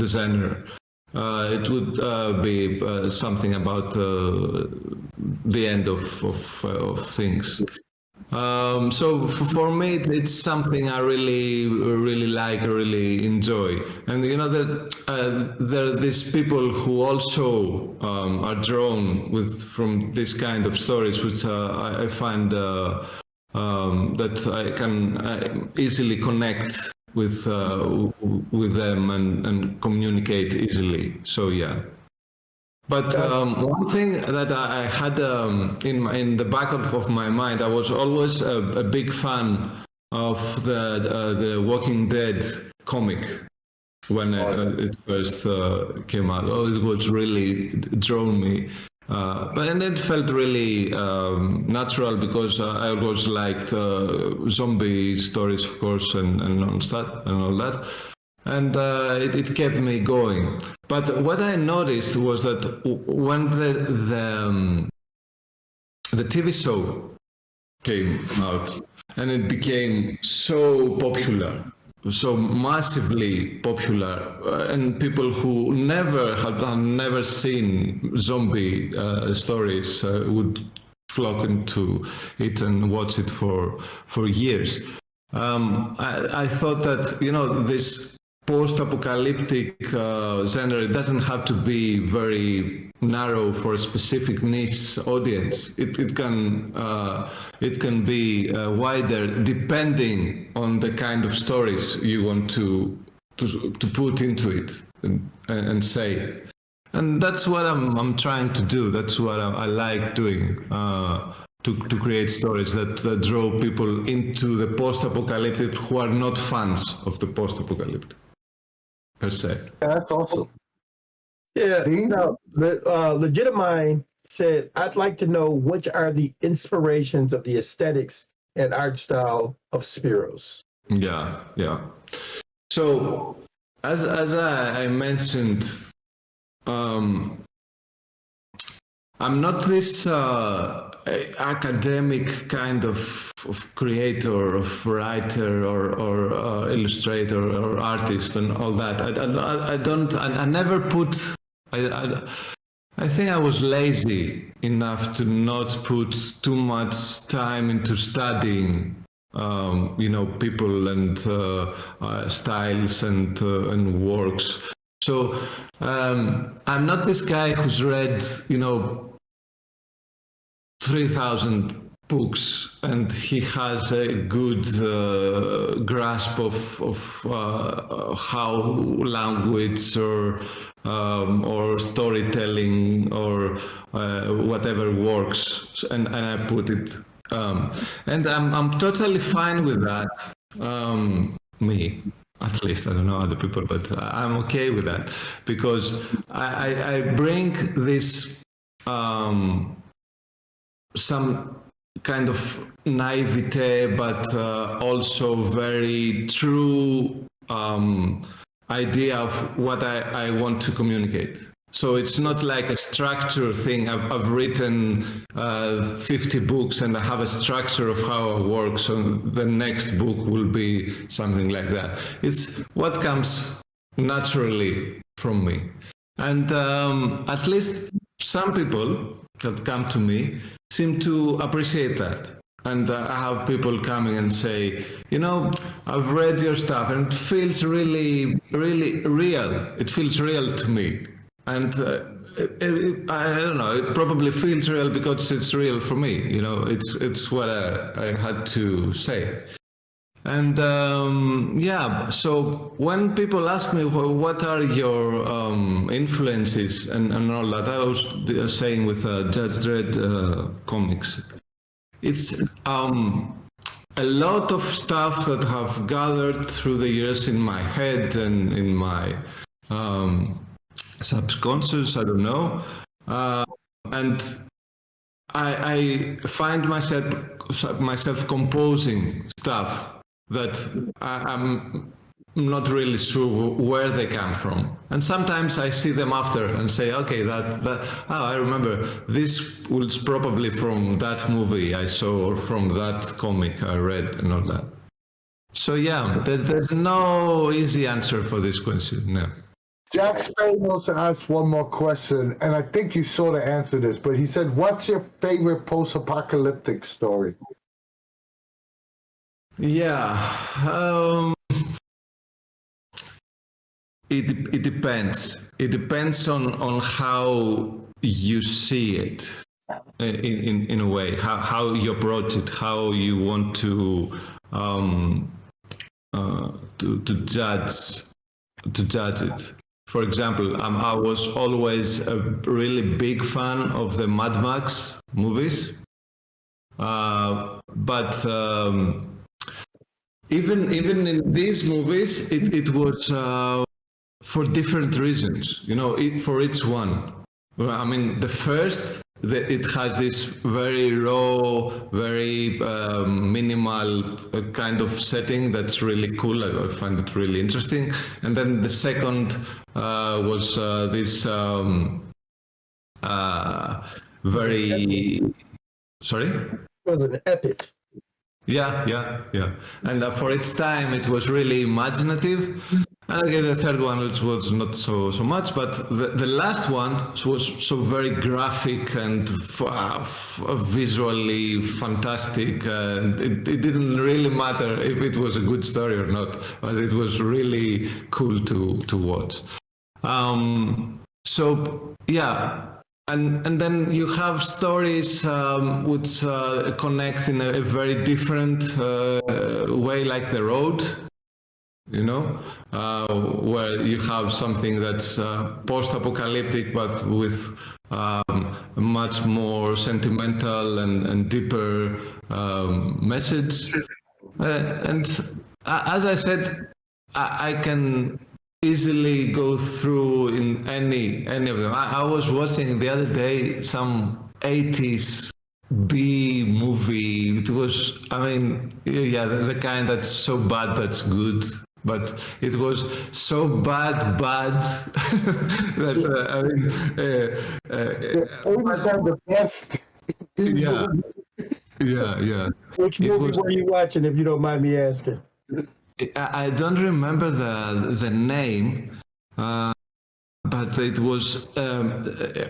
genre. It would be something about the end of things. So for me, it's something I really like, really enjoy. And there are these people who also are drawn from this kind of stories, which I find that I can easily connect with them and communicate easily. So yeah. But one thing that I had in the back of my mind, I was always a big fan of the Walking Dead comic when it first came out. Oh, it was really drawn me. And it felt really natural because I always liked zombie stories, of course, and all that. And it kept me going. But what I noticed was that when the TV show came out and it became so popular, so massively popular, and people who had never seen zombie stories would flock into it and watch it for years. I thought that this post-apocalyptic genre, it doesn't have to be very narrow for a specific niche audience. It can be wider depending on the kind of stories you want to put into it and say. And that's what I'm trying to do. That's what I like doing. To create stories that draw people into the post-apocalyptic who are not fans of the post-apocalyptic per se. That's awesome. Yeah. Now, the Legitimine said, "I'd like to know which are the inspirations of the aesthetics and art style of Spiros." Yeah. So, as I mentioned, I'm not this academic kind of creator, of writer, or illustrator, or artist, and all that. I never put. I think I was lazy enough to not put too much time into studying, people and styles and works. So I'm not this guy who's read, 3,000 books and he has a good grasp of how language or storytelling or whatever works, and I put it, and I'm totally fine with that. Me, at least, I don't know other people, but I'm okay with that because I bring this some kind of naivete, but also very true idea of what I want to communicate. So it's not like a structure thing. I've written 50 books and I have a structure of how I work. So the next book will be something like that. It's what comes naturally from me. And at least some people that come to me seem to appreciate that. And I have people coming and say, I've read your stuff and it feels really, really real. It feels real to me. And I don't know, it probably feels real because it's real for me. It's what I had to say. And so when people ask me, well, what are your influences and all that, I was saying with Judge Dredd comics, it's a lot of stuff that have gathered through the years in my head and in my subconscious, I don't know. And I find myself composing stuff that I'm not really sure where they come from. And sometimes I see them after and say, okay, I remember this was probably from that movie I saw or from that comic I read and all that. So yeah, there's no easy answer for this question, no. Jack Spiros asked one more question, and I think you sort of answered this, but he said, what's your favorite post-apocalyptic story? Yeah, it depends. It depends on how you see it, in a way, how you approach it, how you want to judge it. For example, I was always a really big fan of the Mad Max movies, but even in these movies, it was for different reasons, for each one. I mean, the first, it has this very raw, very minimal kind of setting that's really cool. I find it really interesting. And then the second was this very... Sorry? It was an epic. Yeah. And for its time, it was really imaginative. And again, the third one was not so much, but the last one was so very graphic and visually fantastic. And it didn't really matter if it was a good story or not, but it was really cool to watch. So yeah. And then you have stories which connect in a very different way, like The Road, where you have something that's post-apocalyptic, but with much more sentimental and deeper message. And as I said, I can easily go through in any of them. I was watching the other day some 80s B movie. It was, the kind that's so bad that's good. But it was so bad that always have the best. Yeah. Which movie were you watching, if you don't mind me asking? I don't remember the name, but it was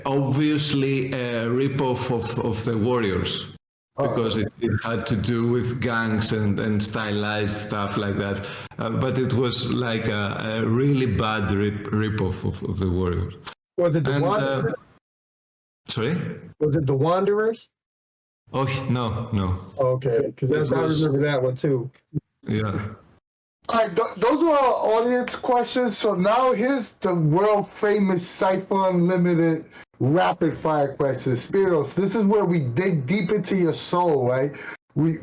obviously a ripoff of The Warriors, because it had to do with gangs and stylized stuff like that. But it was like a really bad ripoff of The Warriors. Was it The Wanderers? Sorry? Was it The Wanderers? Oh, no. Okay, because I remember that one too. Yeah. All right, those were our audience questions. So now here's the world famous Cypher Unlimited rapid fire questions. Spiros, this is where we dig deep into your soul, right? We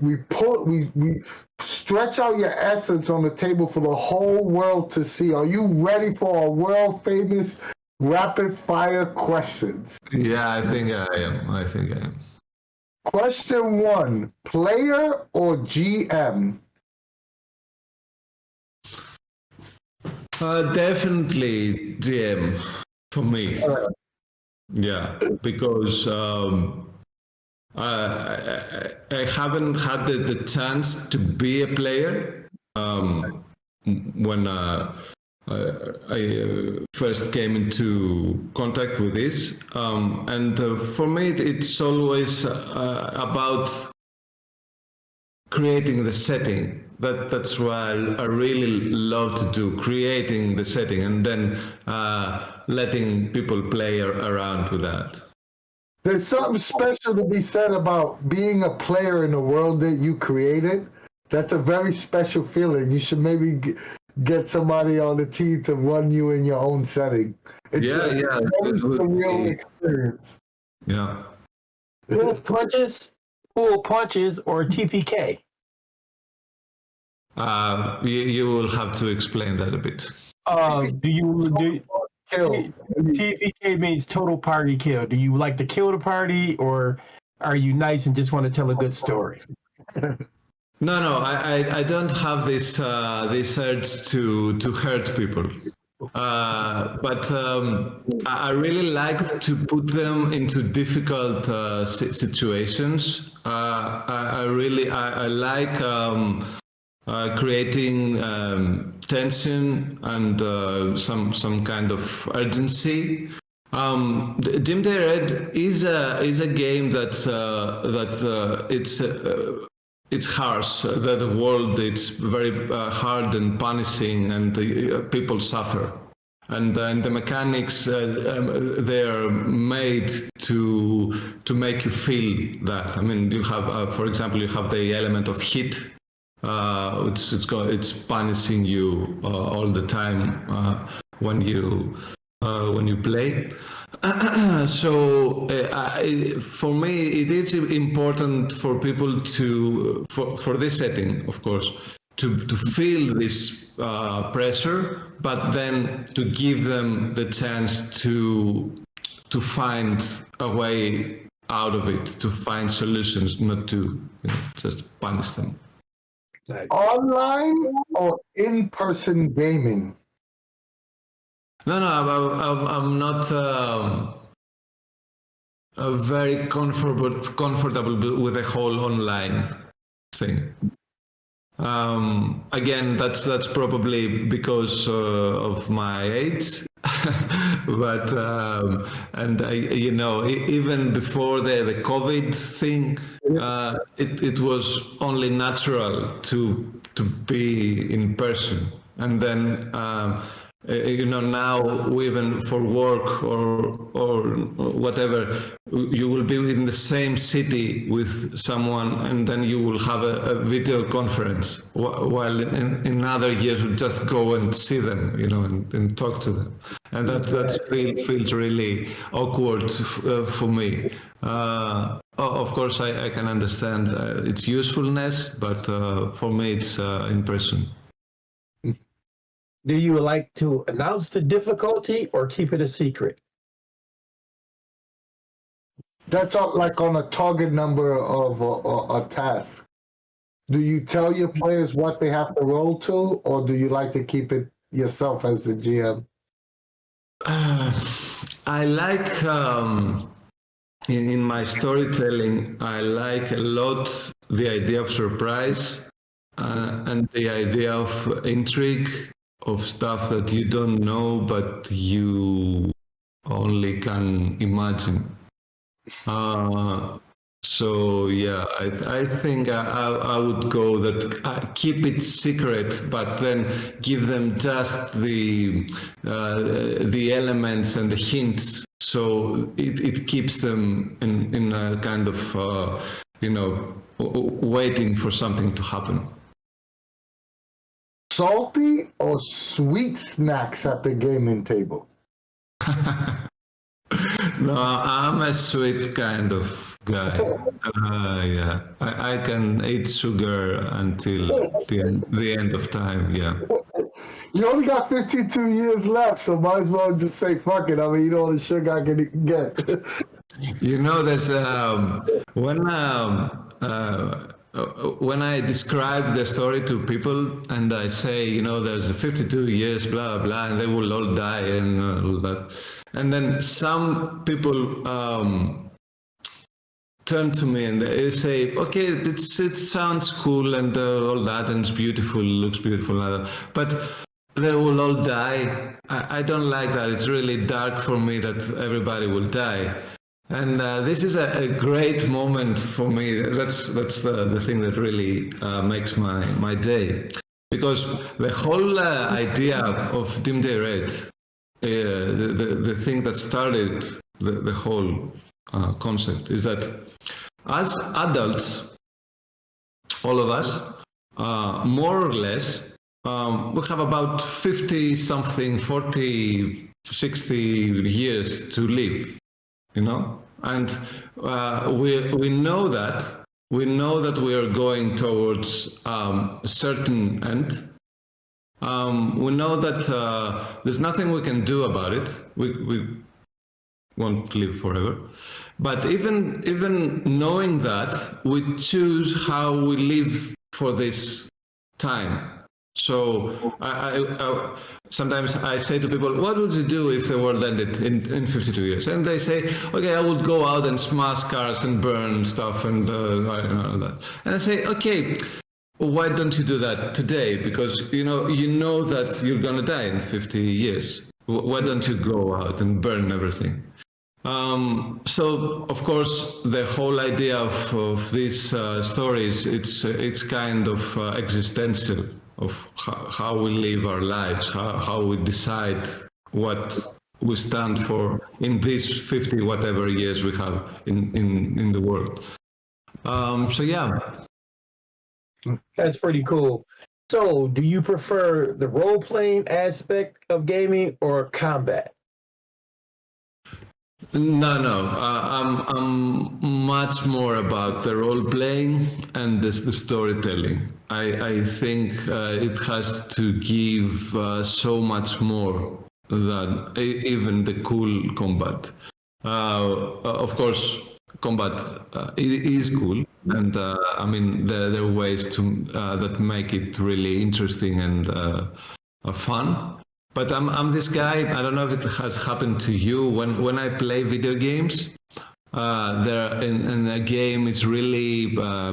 stretch out your essence on the table for the whole world to see. Are you ready for our world famous rapid fire questions? Yeah, I think I am. Question 1, player or GM? Definitely GM for me. Yeah, because I haven't had the chance to be a player when first came into contact with this. And for me, it's always about creating the setting. That's what I really love to do, creating the setting and then letting people play around with that. There's something special to be said about being a player in the world that you created. That's a very special feeling. You should maybe get somebody on the team to run you in your own setting. It's a real experience. Yeah. Full punches, or TPK? You will have to explain that a bit. Kill. TPK means total party kill. Do you like to kill the party, or are you nice and just want to tell a good story? No, I don't have this urge to hurt people. But I really like to put them into difficult situations. I like creating tension and some kind of urgency. Dimday Red is a game it's harsh. The world it's very hard and punishing, and people suffer. And the mechanics they're made to make you feel that. I mean, you have, for example, you have the element of heat. It's punishing you all the time when you play. So for me, it is important for people for this setting, of course, to feel this pressure, but then to give them the chance to find a way out of it, to find solutions, not to just punish them. Online or in-person gaming? No, I'm not very comfortable with the whole online thing. Again, that's probably because of my age, but and even before the COVID thing, it was only natural to be in person, and then. Now even for work or whatever, you will be in the same city with someone, and then you will have a video conference. While in other years, you just go and see them, and talk to them, and that feels really awkward for me. Of course, I can understand its usefulness, but for me, it's in person. Do you like to announce the difficulty or keep it a secret? That's like on a target number of a task. Do you tell your players what they have to roll to, or do you like to keep it yourself as the GM? I like, in my storytelling, I like a lot the idea of surprise and the idea of intrigue, of stuff that you don't know but you only can imagine. So yeah, I think I would go that keep it secret, but then give them just the elements and the hints, so it keeps them in a kind of waiting for something to happen. Salty or sweet snacks at the gaming table? No, I'm a sweet kind of guy. Yeah, I can eat sugar until the end of time. Yeah. You only got 52 years left, so might as well just say fuck it. I mean, all the sugar I can get. There's when I describe the story to people and I say, there's 52 years, blah, blah, and they will all die and all that. And then some people turn to me and they say, okay, it sounds cool and all that, and it's beautiful, looks beautiful, but they will all die. I don't like that. It's really dark for me that everybody will die. And this is a great moment for me. That's the thing that really makes my day. Because the whole idea of Dimday Red, the thing that started the whole concept is that as adults, all of us, more or less, we have about 50 something, 40, 60 years to live, you know? And we know that. We know that we are going towards a certain end. We know that there's nothing we can do about it. We won't live forever. But even knowing that, we choose how we live for this time. So I sometimes I say to people, what would you do if the world ended in 52 years? And they say, okay, I would go out and smash cars and burn stuff and all that. And I say, okay, why don't you do that today? Because you know that you're gonna die in 50 years. Why don't you go out and burn everything? So of course the whole idea of these stories, it's kind of existential, of how we live our lives, how we decide what we stand for in these 50 whatever years we have in the world. So yeah. That's pretty cool. So, do you prefer the role-playing aspect of gaming or combat? No. I'm much more about the role playing and the storytelling. I think it has to give so much more than even the cool combat. Of course, combat is cool, and I mean there are ways to that make it really interesting and fun. But I'm this guy. I don't know if it has happened to you. When I play video games, there in a game it's really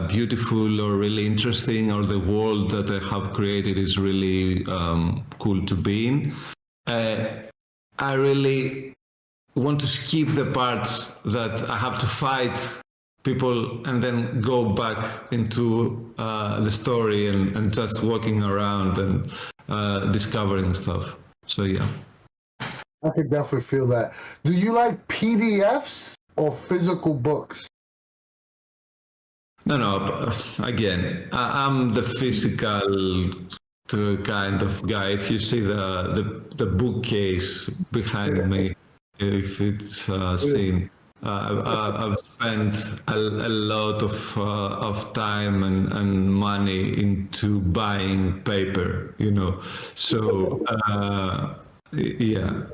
beautiful or really interesting, or the world that I have created is really cool to be in. I really want to skip the parts that I have to fight people and then go back into the story and just walking around and discovering stuff. So yeah. I could definitely feel that. Do you like PDFs or physical books? No. Again, I'm the physical kind of guy. If you see the bookcase behind me, if it's seen, I've spent a lot of time and money into buying paper, you know. So yeah.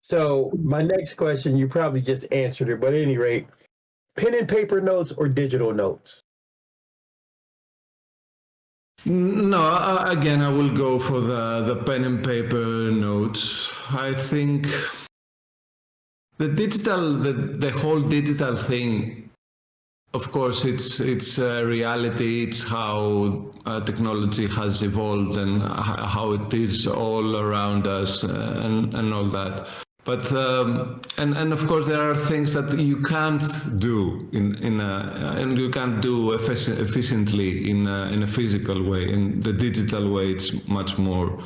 So, my next question, you probably just answered it, but at any rate, pen and paper notes or digital notes? No, again, I will go for the pen and paper notes. I think the whole digital thing, of course, it's reality. It's how technology has evolved and how it is all around us and all that. But and of course there are things that you can't do and you can't do efficiently in a physical way. In the digital way, it's much more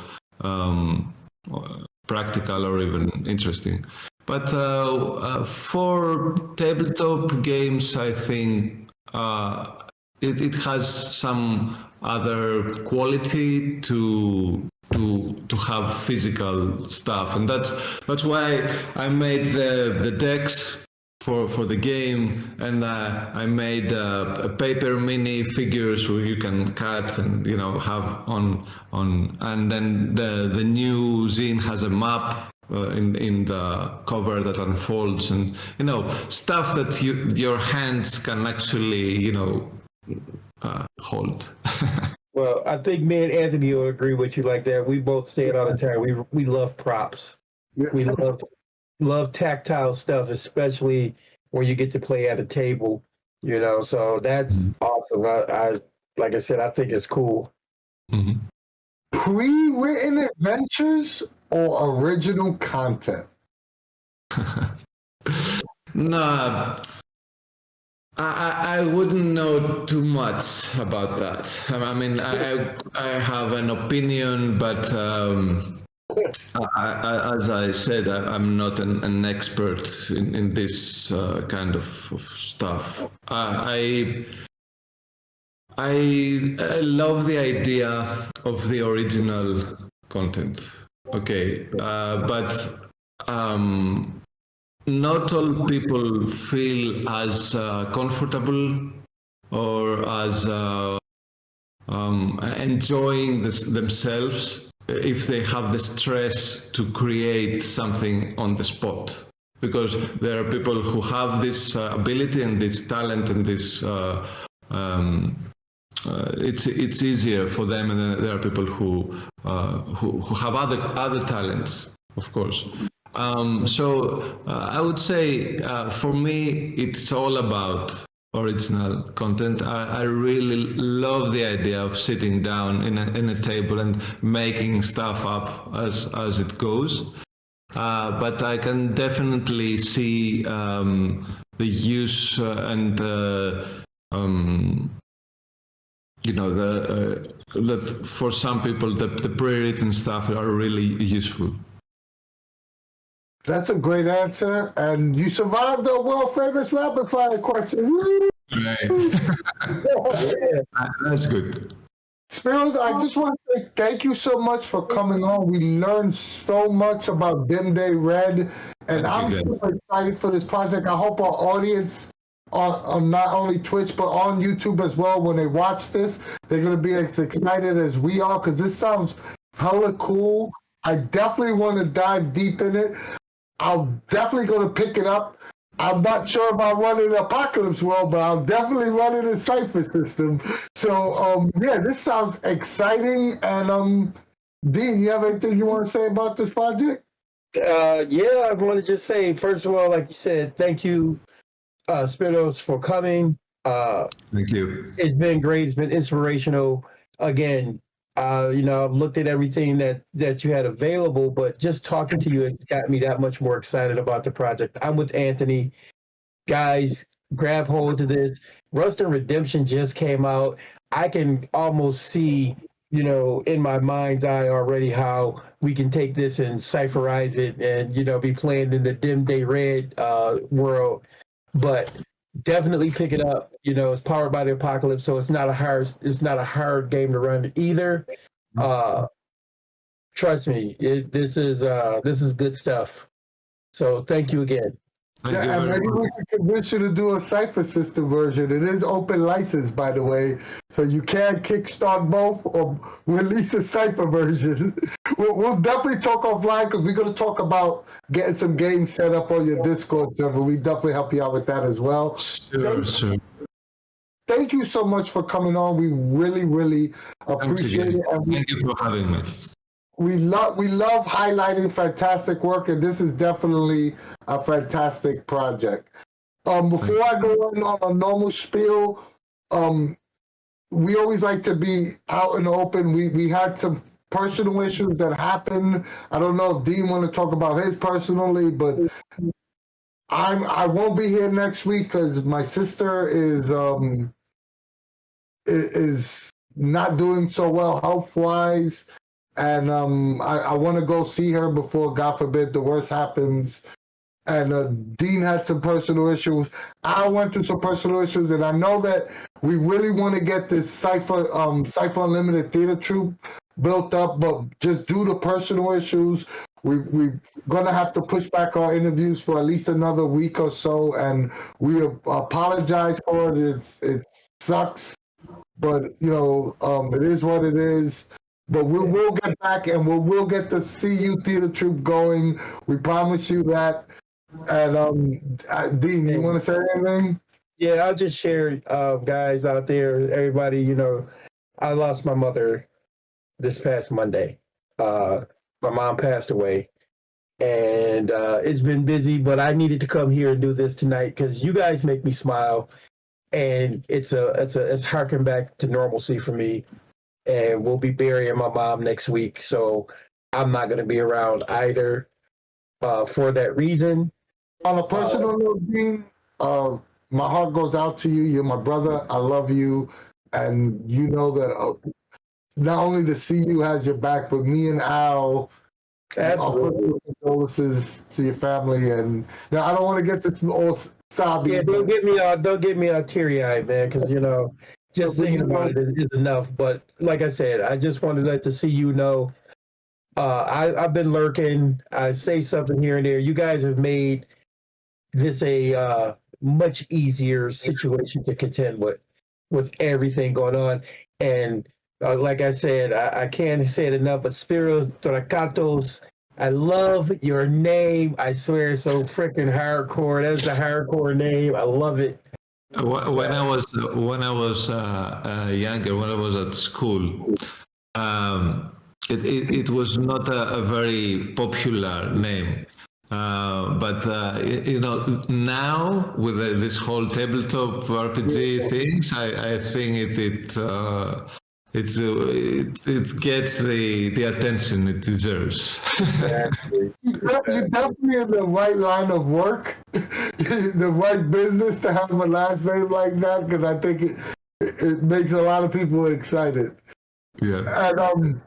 practical or even interesting. But for tabletop games, I think it has some other quality to have physical stuff, and that's why I made the decks for the game, and I made paper mini figures where you can cut and have on, and then the new zine has a map in the cover that unfolds, and stuff that your hands can actually hold. Well, I think me and Anthony will agree with you like that. We both say it all the time. We love props. Yeah. We love tactile stuff, especially when you get to play at a table. So that's awesome. I like I said, I think it's cool. Mm-hmm. pre-written adventures or original content? No, I wouldn't know too much about that. I mean, I have an opinion, but as I said, I'm not an expert in this kind of stuff. I love the idea of the original content. Okay, but not all people feel as comfortable or as enjoying themselves if they have the stress to create something on the spot. Because there are people who have this ability and this talent and this it's easier for them, and then there are people who have other talents, of course. So I would say for me, it's all about original content. I really love the idea of sitting down in a table and making stuff up as it goes. But I can definitely see the use and that for some people the pre-written stuff are really useful. That's a great answer, and you survived the world-famous rapid-fire question. Right. That's good. Spiros, I just want to say thank you so much for coming on. We learned so much about Dimday Red, and I'm super excited for this project. I hope our audience on not only Twitch, but on YouTube as well, when they watch this, they're going to be as excited as we are, because this sounds hella cool. I definitely want to dive deep in it. I'm definitely going to pick it up. I'm not sure if I'll run in the Apocalypse World, but I'll definitely run in the Cypher system. So, yeah, this sounds exciting. And, Dean, you have anything you want to say about this project? Yeah, I want to just say, first of all, like you said, thank you, Spiros, for coming. Thank you. It's been great. It's been inspirational. Again, I've looked at everything that you had available, but just talking to you has got me that much more excited about the project. I'm with Anthony. Guys, grab hold to this. Rust and Redemption just came out. I can almost see, in my mind's eye already how we can take this and cipherize it and, be playing in the Dimday Red world. But definitely pick it up. It's powered by the Apocalypse, so it's not a hard game to run either. Trust me, this is good stuff. So thank you again. Yeah, and maybe we can convince you to do a Cypher system version. It is open license, by the way, so you can kickstart both or release a Cypher version. We'll definitely talk offline, because we're going to talk about getting some games set up on your Discord server. We definitely help you out with that as well. Sure. Thank you so much for coming on. We really, really appreciate it. Thank you for having me. We love highlighting fantastic work, and this is definitely a fantastic project. Before I go on a normal spiel, we always like to be out in the open. We had some personal issues that happened. I don't know if Dean want to talk about his personally, but I won't be here next week because my sister is not doing so well health-wise. And I want to go see her before, God forbid, the worst happens. And Dean had some personal issues. I went through some personal issues, and I know that we really want to get this Cypher Unlimited theater troupe built up, but just due to personal issues, we're going to have to push back our interviews for at least another week or so, and we apologize for it. It sucks, but, it is what it is. But we will get back, and we will get the CU theater troupe going. We promise you that. And Dean, you want to say anything? Yeah, I'll just share, guys out there, everybody. I lost my mother this past Monday. My mom passed away, and it's been busy. But I needed to come here and do this tonight because you guys make me smile, and it's harking back to normalcy for me. and we'll be burying my mom next week. So I'm not going to be around either for that reason. On a personal note, Dean, my heart goes out to you. You're my brother. I love you. And you know that not only the CU has your back, but me and Al, Absolutely. condolences to your family. And now I don't want to get this all sobby. Yeah, don't get me all teary eyed, man, because just thinking about it is enough. But like I said, I just wanted to let the CU know. I've been lurking. I say something here and there. You guys have made this a much easier situation to contend with everything going on. And like I said, I can't say it enough, but Spiros Drakatos, I love your name. I swear it's so freaking hardcore. That's the hardcore name. I love it. When I was younger, when I was at school, it was not a very popular name. But now with this whole tabletop RPG things, I think it gets the attention it deserves. Exactly. You're definitely in the right line of work, the right business to have a last name like that, because I think it makes a lot of people excited. Yeah. And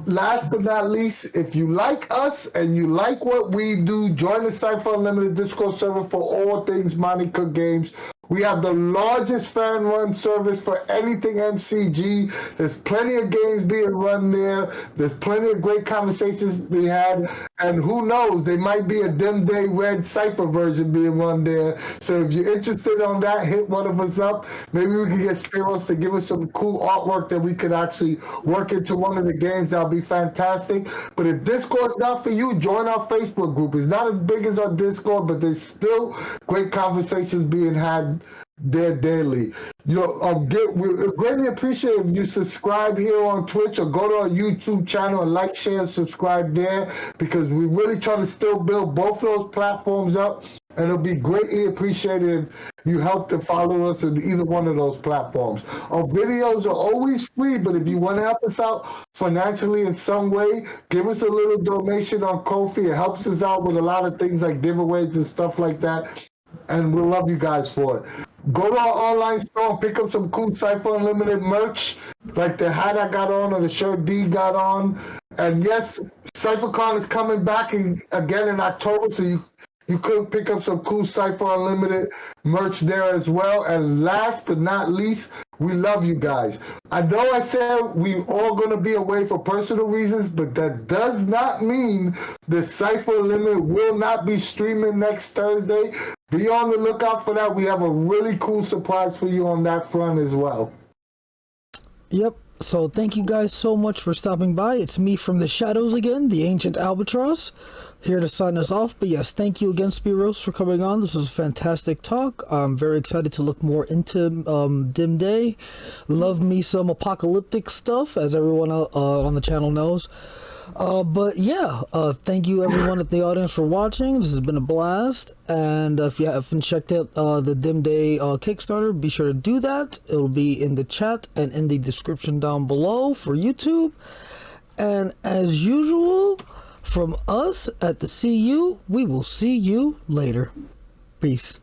last but not least, if you like us and you like what we do, join the Cypher Unlimited Discord server for all things Monica games. We have the largest fan-run service for anything MCG. There's plenty of games being run there. There's plenty of great conversations being had. And who knows, there might be a Dimday RED Cypher version being run there. So if you're interested on that, hit one of us up. Maybe we can get Spiros to give us some cool artwork that we could actually work into one of the games. That'll be fantastic. But if Discord's not for you, join our Facebook group. It's not as big as our Discord, but there's still great conversations being had there daily. We greatly appreciate if you subscribe here on Twitch or go to our YouTube channel and like, share, and subscribe there, because we really try to still build both those platforms up, and it'll be greatly appreciated if you help to follow us on either one of those platforms. Our videos are always free, but if you want to help us out financially in some way, give us a little donation on Ko-fi. It helps us out with a lot of things like giveaways and stuff like that. And we'll love you guys for it. Go to our online store and pick up some cool Cypher Unlimited merch, like the hat I got on or the shirt D got on. And yes, CypherCon is coming back again in October, so you could pick up some cool Cypher Unlimited merch there as well. And last but not least, we love you guys. I know I said we all going to be away for personal reasons, but that does not mean the Cypher Unlimited will not be streaming next Thursday. Be on the lookout for that. We have a really cool surprise for you on that front as well. Yep. So thank you guys so much for stopping by. It's me from the shadows again, the ancient albatross, here to sign us off. But yes, thank you again, Spiros, for coming on. This was a fantastic talk. I'm very excited to look more into Dimday. Love me some apocalyptic stuff, as everyone on the channel knows. But yeah, thank you everyone at the audience for watching. This has been a blast. And if you haven't checked out the Dimday Kickstarter, be sure to do that. It'll be in the chat and in the description down below for YouTube. And as usual, from us at the CU, we will see you later. Peace.